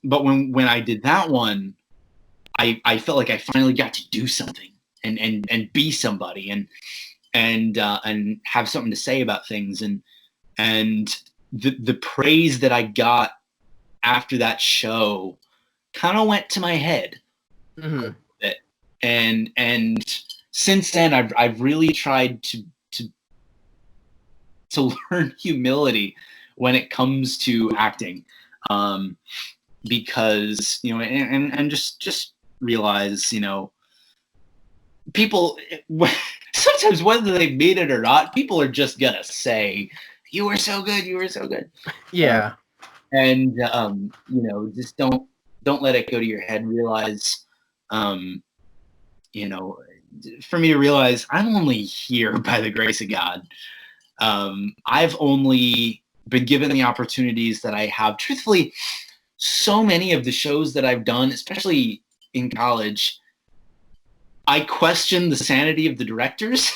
But when I did that one, I felt like I finally got to do something and be somebody and have something to say about things, and the praise that I got after that show kind of went to my head. And since then I've really tried to learn humility when it comes to acting, because you know, and just realize, you know, people sometimes, whether they mean it or not, people are just gonna say, you were so good, yeah. And you know, just don't let it go to your head. Realize, you know, for me to realize I'm only here by the grace of God. I've only been given the opportunities that I have. Truthfully, so many of the shows that I've done, especially in college, I question the sanity of the directors.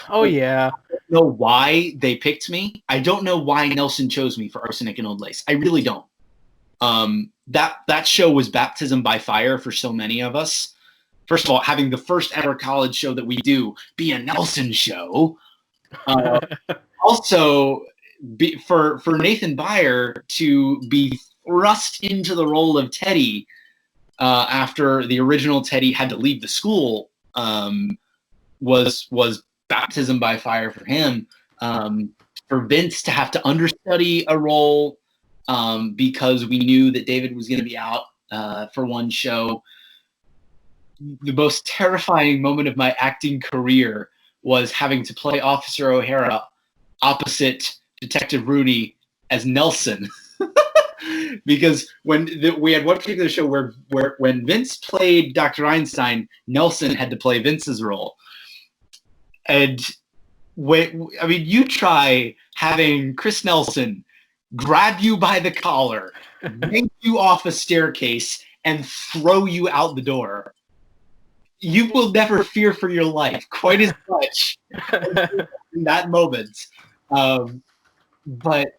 Oh yeah. I don't know why they picked me. I don't know why Nelson chose me for Arsenic and Old Lace. I really don't. That show was baptism by fire for so many of us. First of all, having the first ever college show that we do be a Nelson show. Also, for Nathan Beyer to be thrust into the role of Teddy after the original Teddy had to leave the school, was baptism by fire for him. For Vince to have to understudy a role because we knew that David was going to be out for one show. The most terrifying moment of my acting career was having to play Officer O'Hara opposite Detective Rooney as Nelson. Because we had one particular show where when Vince played Dr. Einstein, Nelson had to play Vince's role. And you try having Chris Nelson grab you by the collar, yank you off a staircase, and throw you out the door. You will never fear for your life quite as much in that moment. But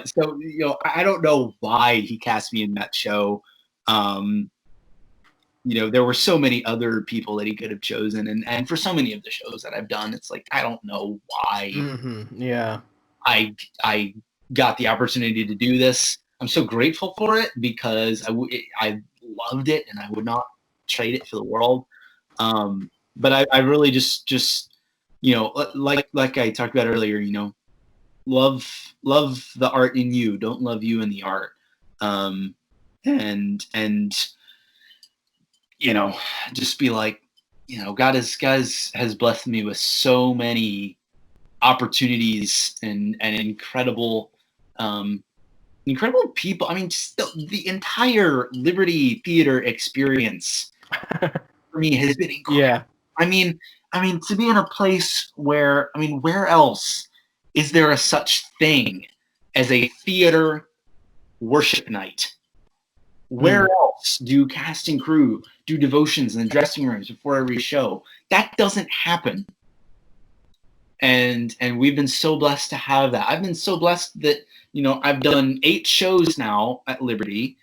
so, you know, I don't know why he cast me in that show. You know, there were so many other people that he could have chosen, and for so many of the shows that I've done, it's like, I don't know why. Yeah. I got the opportunity to do this. I'm so grateful for it because I loved it and I would not trade it for the world. But I really just, you know, like I talked about earlier, you know, love the art in you. Don't love you in the art. And you know, just be like, you know, God has blessed me with so many opportunities and incredible people. I mean, just the entire Liberty Theater experience for me has been incredible. Yeah. I mean, to be in a place where, I mean, where else is there a such thing as a theater worship night Where else do cast and crew do devotions in the dressing rooms before every show? That doesn't happen. And we've been so blessed to have that. I've been so blessed that, I've done 8 shows now at Liberty.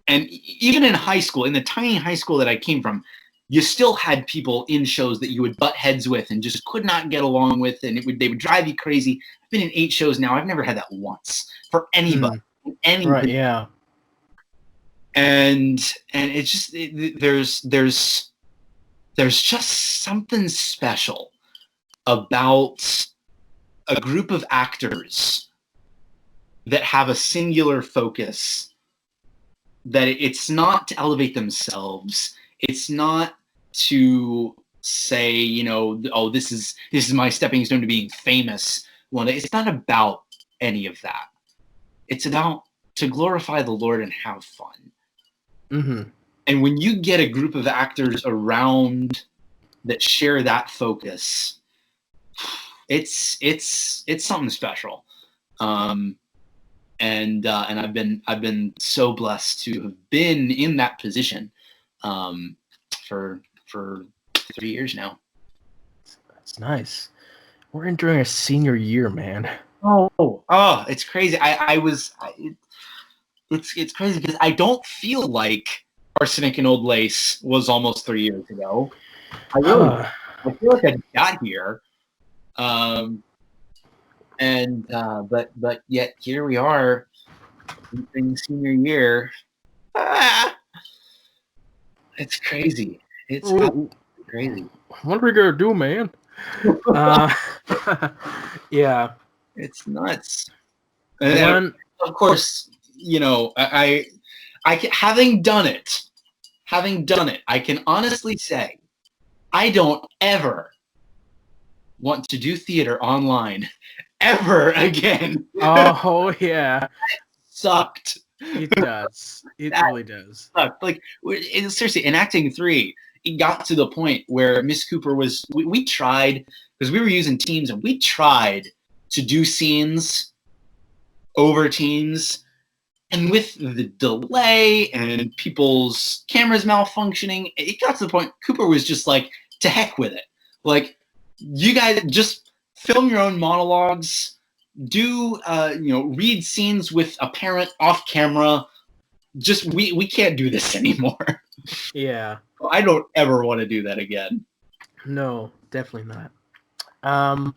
And even in high school, in the tiny high school that I came from, you still had people in shows that you would butt heads with and just could not get along with, and they would drive you crazy. I've been in 8 shows now. I've never had that once for anybody. Right, yeah. And it's just there's just something special about a group of actors that have a singular focus, that it's not to elevate themselves. It's not to say, oh, this is my stepping stone to being famous one day. It's not about any of that. It's about to glorify the Lord and have fun. Mm-hmm. And when you get a group of actors around that share that focus, it's something special. And I've been so blessed to have been in that position for 3 years now. That's nice. We're entering a senior year, man. Oh, it's crazy. It's crazy because I don't feel like Arsenic and Old Lace was almost 3 years ago. I feel like I got here. But yet here we are in senior year. It's crazy. It's crazy. What are we gonna do, man? Yeah, it's nuts. And of course, I having done it, I can honestly say I don't ever want to do theater online ever again. Oh yeah, sucked. It does. It really does. Sucked. Like seriously, in Acting 3, it got to the point where Miss Cooper was. We tried, because we were using Teams, and we tried to do scenes over Teams, and with the delay and people's cameras malfunctioning, it got to the point Cooper was just like, to heck with it. Like, you guys just film your own monologues, do read scenes with a parent off camera. Just we can't do this anymore. Yeah. I don't ever want to do that again. No, definitely not.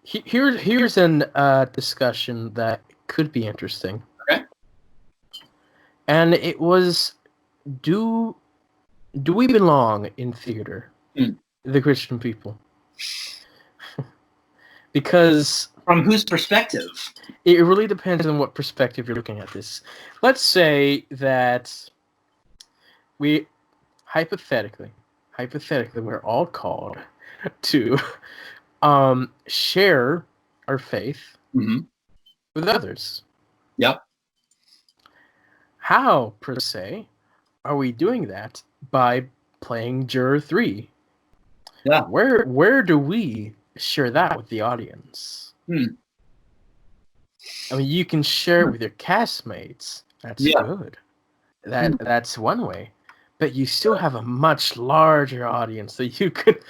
Here's an discussion that could be interesting. Okay. And it was, do we belong in theater? The Christian people. Because from whose perspective? It really depends on what perspective you're looking at this. Let's say that we hypothetically we're all called to share our faith with others. Yep. How, per se, are we doing that? By playing Juror 3. Yeah. Where do we share that with the audience? I mean, you can share it with your castmates. That's good. That's one way. But you still have a much larger audience that you could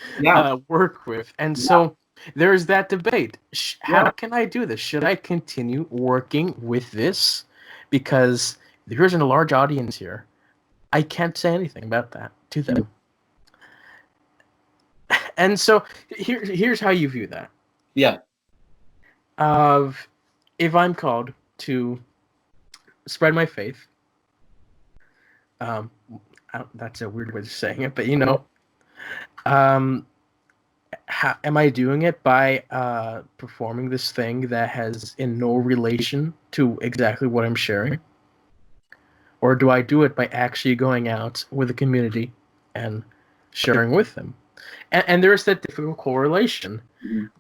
work with. And so there's that debate. How can I do this? Should I continue working with this? Because there's a large audience here. I can't say anything about that to them. And so here's how you view that. Yeah. If I'm called to spread my faith, that's a weird way of saying it, but am I doing it by performing this thing that has in no relation to exactly what I'm sharing? Or do I do it by actually going out with the community and sharing with them? And there's that difficult correlation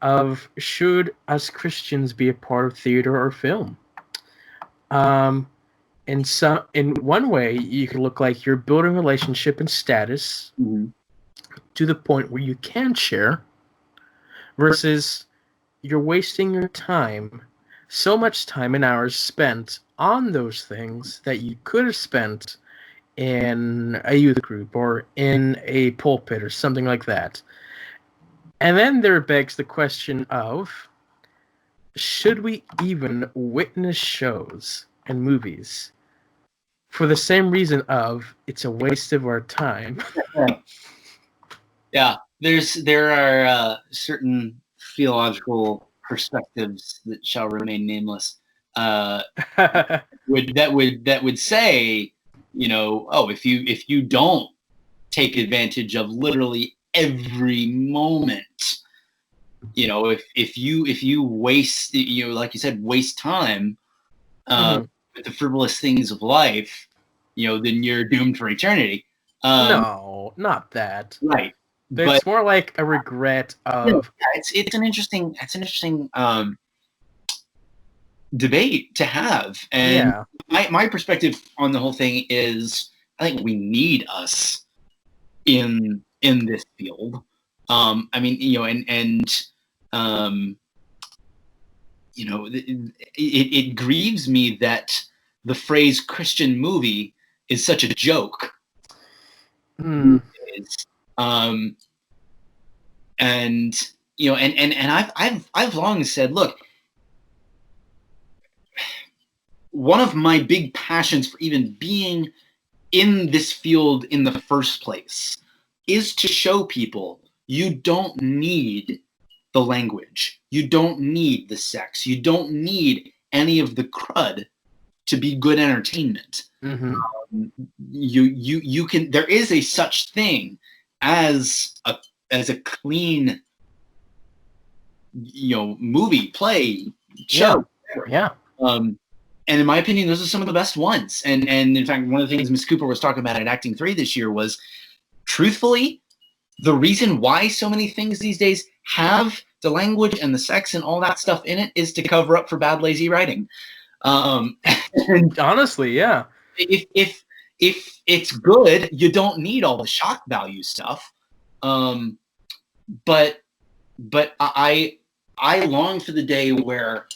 of, should us Christians be a part of theater or film? In one way, you could look like you're building relationship and status to the point where you can share, versus you're wasting your time so much time and hours spent on those things that you could have spent in a youth group or in a pulpit or something like that. And then there begs the question of, should we even witness shows and movies for the same reason of it's a waste of our time? Yeah, there are certain theological perspectives that shall remain nameless. Would say, oh, if you don't take advantage of literally every moment, if you waste, like you said, waste time with the frivolous things of life, then you're doomed for eternity. No, not that. Right. But it's more like a regret of. It's an interesting debate to have, and my perspective on the whole thing is, I think we need us in this field. I mean, it grieves me that the phrase Christian movie is such a joke. And I've long said, look, one of my big passions for even being in this field in the first place is to show people you don't need the language, you don't need the sex, you don't need any of the crud to be good entertainment. You can. There is a such thing as a clean, movie, play, show. Yeah. And in my opinion, those are some of the best ones. And in fact, one of the things Miss Cooper was talking about at Acting 3 this year was, truthfully, the reason why so many things these days have the language and the sex and all that stuff in it is to cover up for bad, lazy writing. And honestly, yeah. If it's good, you don't need all the shock value stuff. But I long for the day where,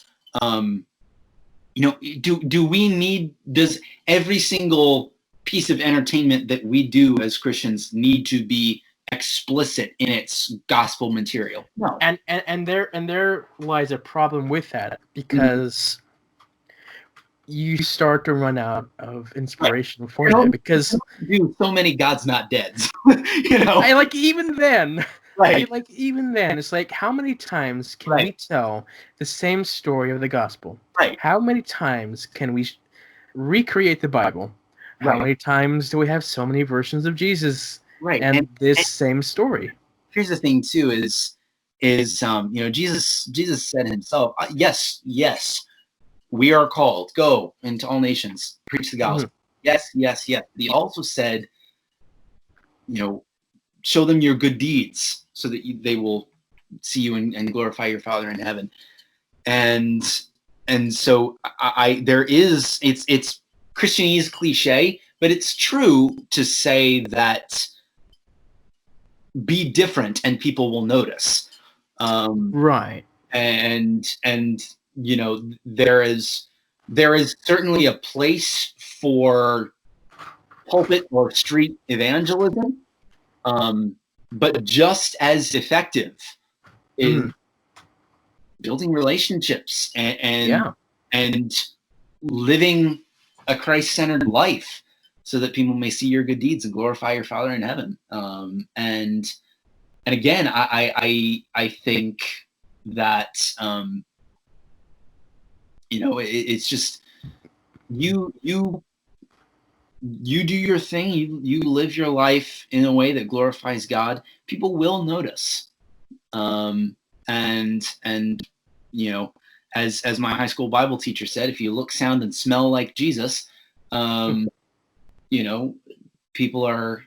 does every single piece of entertainment that we do as Christians need to be explicit in its gospel material? No. And there lies a problem with that, because you start to run out of inspiration for that, because so many God's Not Dead. Even then. Right. Even then, it's like, how many times can we tell the same story of the gospel? Right. How many times can we recreate the Bible? How many times do we have so many versions of Jesus? Right. And this same story. Here's the thing too, is Jesus said himself, yes, we are called, go into all nations, preach the gospel. Yes. He also said, show them your good deeds so that they will see you and glorify your Father in heaven. And so it's Christianese cliche, but it's true to say that be different and people will notice. Right. And there is certainly a place for pulpit or street evangelism, but just as effective in building relationships and living a Christ-centered life, so that people may see your good deeds and glorify your Father in heaven. And again, I think that it's just you do your thing, you live your life in a way that glorifies God, people will notice. And as my high school Bible teacher said, if you look, sound, and smell like Jesus, people are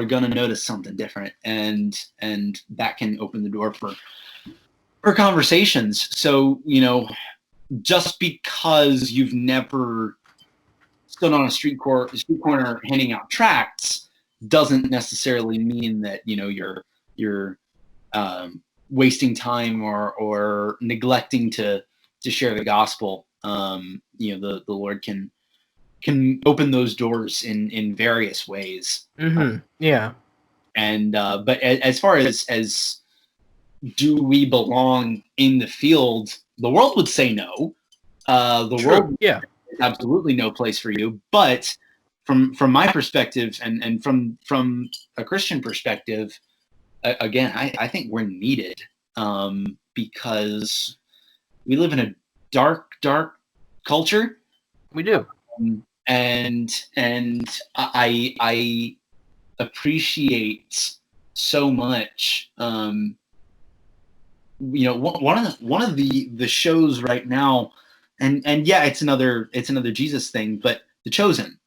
gonna notice something different, and that can open the door for conversations. So just because you've never stood on a street corner handing out tracts doesn't necessarily mean that you're wasting time or neglecting to share the gospel, the Lord can open those doors in various ways. Yeah. And but as far as do we belong in the field, the world would say no. The world, yeah, is absolutely no place for you. But from my perspective, and from a Christian perspective, again, I think we're needed, because we live in a dark culture. we do. And I appreciate so much. One of the shows right now, and yeah, it's another Jesus thing, but The Chosen,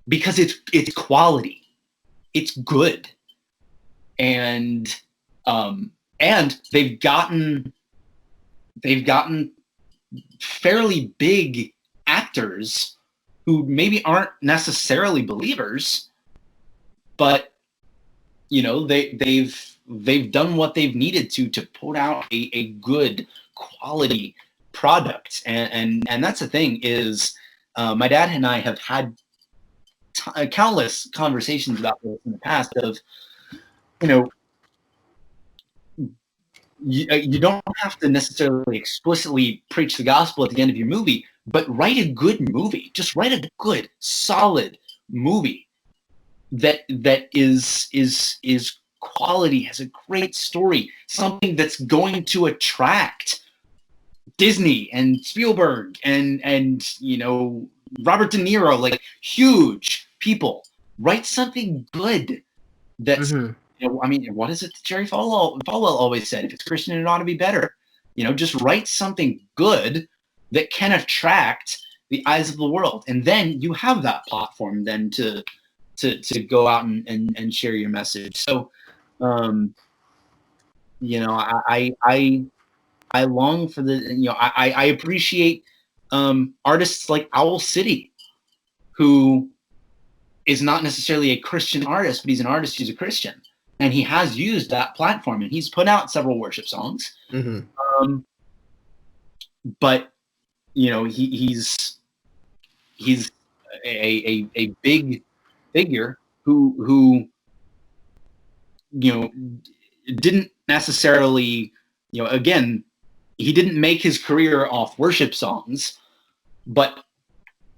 because it's quality, it's good, and they've gotten fairly big actors who maybe aren't necessarily believers, but they've done what they've needed to put out a good quality product. And that's the thing is, my dad and I have had countless conversations about this in the past of, you don't have to necessarily explicitly preach the gospel at the end of your movie, but write a good movie. Just write a good, solid movie that is quality, has a great story, something that's going to attract Disney and Spielberg and Robert De Niro, like huge people. Write something good that's what is it Jerry Falwell always said? If it's Christian, it ought to be better. Just write something good that can attract the eyes of the world, and then you have that platform then to go out and share your message. So, I long for the, I appreciate artists like Owl City, who is not necessarily a Christian artist, but he's an artist who's a Christian. And he has used that platform, and he's put out several worship songs. But he's a big figure who didn't necessarily, again, he didn't make his career off worship songs, but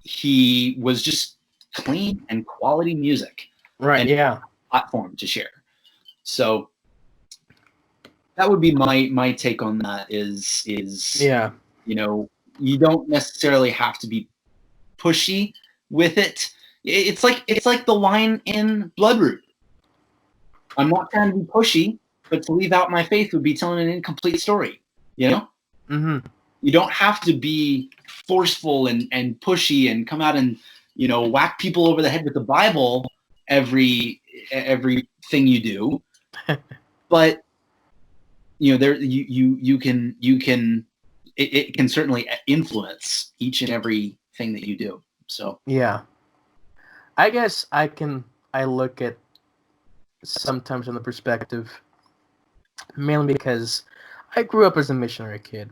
he was just clean and quality music, right? And yeah, platform to share. So that would be my take on that. Is yeah, you don't necessarily have to be pushy with it. It's like the line in Bloodroot. I'm not trying to be pushy, but to leave out my faith would be telling an incomplete story. You don't have to be forceful and pushy and come out and whack people over the head with the Bible everything you do. But there you can it can certainly influence each and every thing that you do. So yeah, I guess I look at sometimes from the perspective, mainly because I grew up as a missionary kid,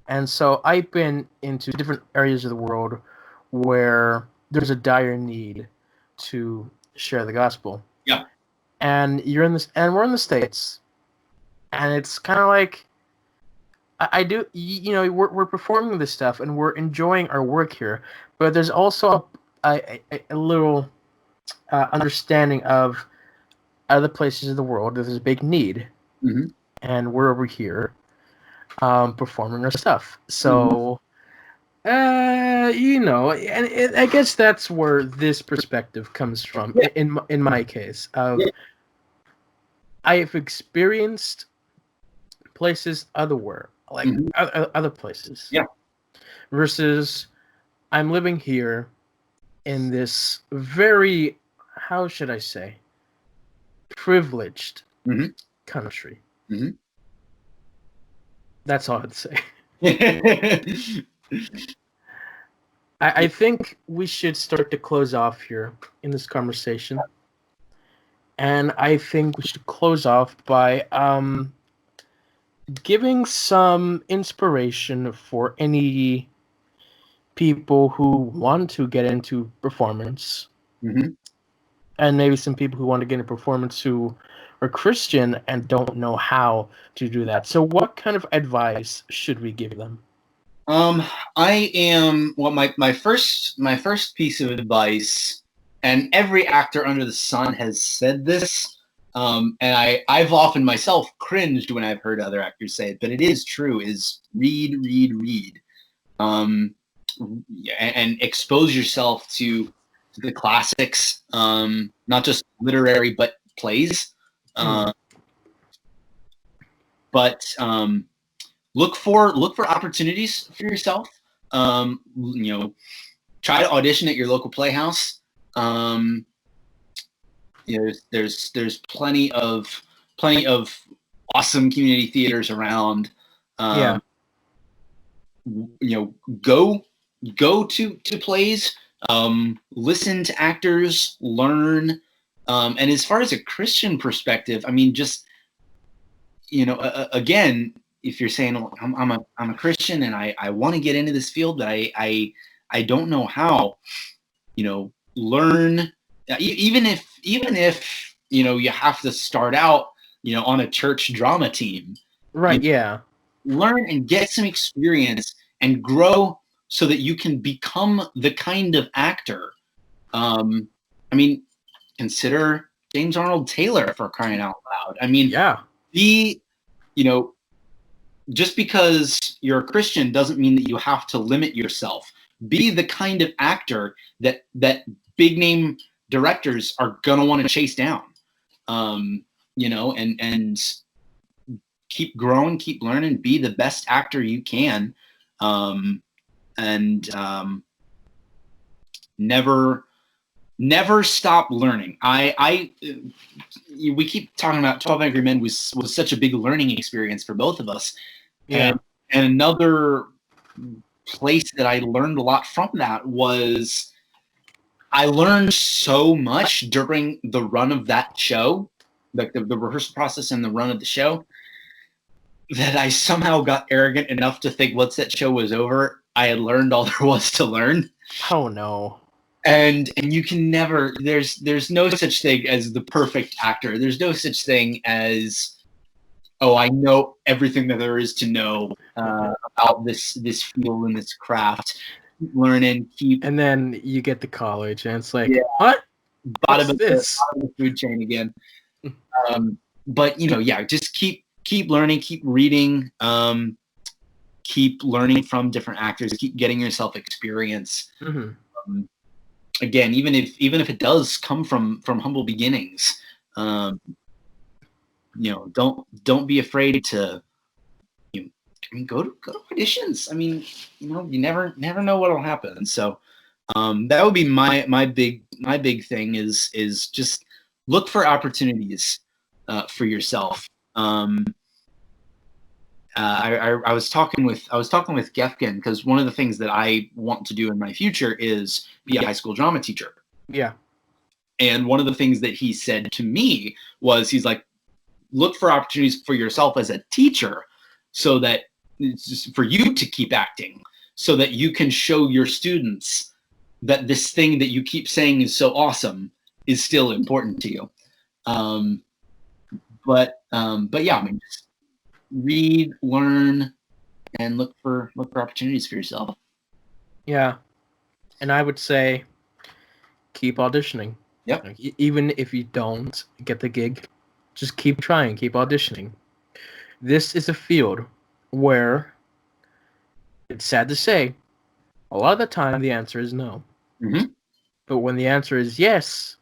and so I've been into different areas of the world where there's a dire need to share the gospel. Yeah. And we're in the States, and it's kind of like we're performing this stuff and we're enjoying our work here, but there's also a little understanding of other places of the world. There's a big need, and we're over here performing our stuff. So, and I guess that's where this perspective comes from. Yeah. In my case, I have experienced places other places. Yeah. Versus, I'm living here in this very, how should I say, privileged country. That's all I'd say. I think we should start to close off here in this conversation. And I think we should close off by giving some inspiration for any people who want to get into performance, Mm-hmm. and maybe some people who want to get into performance who are Christian and don't know how to do that. So, what kind of advice should we give them? I am my first piece of advice, and every actor under the sun has said this, and I've often myself cringed when I've heard other actors say it, but it is true. Is read, read, read, and expose yourself to the classics, not just literary but plays, but look for opportunities for yourself. Try to audition at your local playhouse. There's plenty of awesome community theaters around. Yeah. Go to plays. Listen to actors. Learn. And as far as a Christian perspective, I mean, just again, if you're saying I'm a Christian and I want to get into this field, but I don't know how, learn. Even if you have to start out on a church drama team, Right. Yeah. learn and get some experience and grow so that you can become the kind of actor. I mean, consider James Arnold Taylor, for crying out loud. I mean, Yeah. Just because you're a Christian doesn't mean that you have to limit yourself. Be the kind of actor that big name directors are gonna want to chase down. And keep growing, keep learning, be the best actor you can, and never stop learning. We keep talking about 12 Angry Men was such a big learning experience for both of us. Yeah. And another place that I learned a lot from that was I learned so much during the run of that show, like the rehearsal process and the run of the show, that I somehow got arrogant enough to think once that show was over, I had learned all there was to learn. Oh no. And you can never, there's no such thing as the perfect actor. There's no such thing as, oh, I know everything that there is to know about this field and this craft. Keep learning, And then you get to college, and it's like, Yeah. what? bottom What's of this? the food chain again. But just keep learning, keep reading, keep learning from different actors, keep getting yourself experience. Mm-hmm. Again, even if it does come from humble beginnings, don't be afraid to go to auditions. I mean, you never know what'll happen. So that would be my big thing is just look for opportunities for yourself. I was talking with Gefkin because one of the things that I want to do in my future is be a high school drama teacher. Yeah. And one of the things that he said to me was, he's like, look for opportunities for yourself as a teacher so that it's just for you to keep acting, so that you can show your students that this thing that you keep saying is so awesome is still important to you. But yeah, I mean, just read, learn, and look for opportunities for yourself. Yeah. And I would say keep auditioning. Yep. Like, even if you don't get the gig, just keep trying, keep auditioning. This is a field where, it's sad to say, a lot of the time the answer is no. Mm-hmm. But when the answer is yes,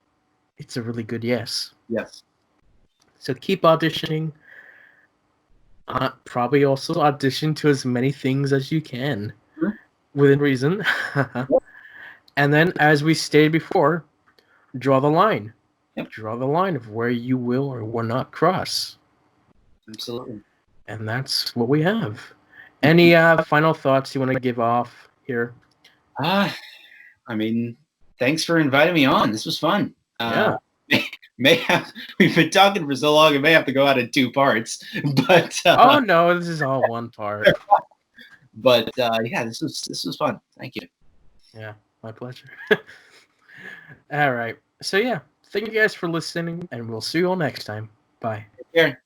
it's a really good yes. Yes. So keep auditioning. Probably also audition to as many things as you can, within reason. And then, as we stated before, draw the line. Yep. Draw the line of where you will or will not cross. Absolutely. And that's what we have. Any final thoughts you want to give off here? I mean, thanks for inviting me on. This was fun. Yeah. we've been talking for so long, it may have to go out in 2 parts. But oh no, this is all one part. But yeah, this was fun. Thank you. Yeah, my pleasure. All right. So yeah, thank you guys for listening, and we'll see you all next time. Bye. Take care.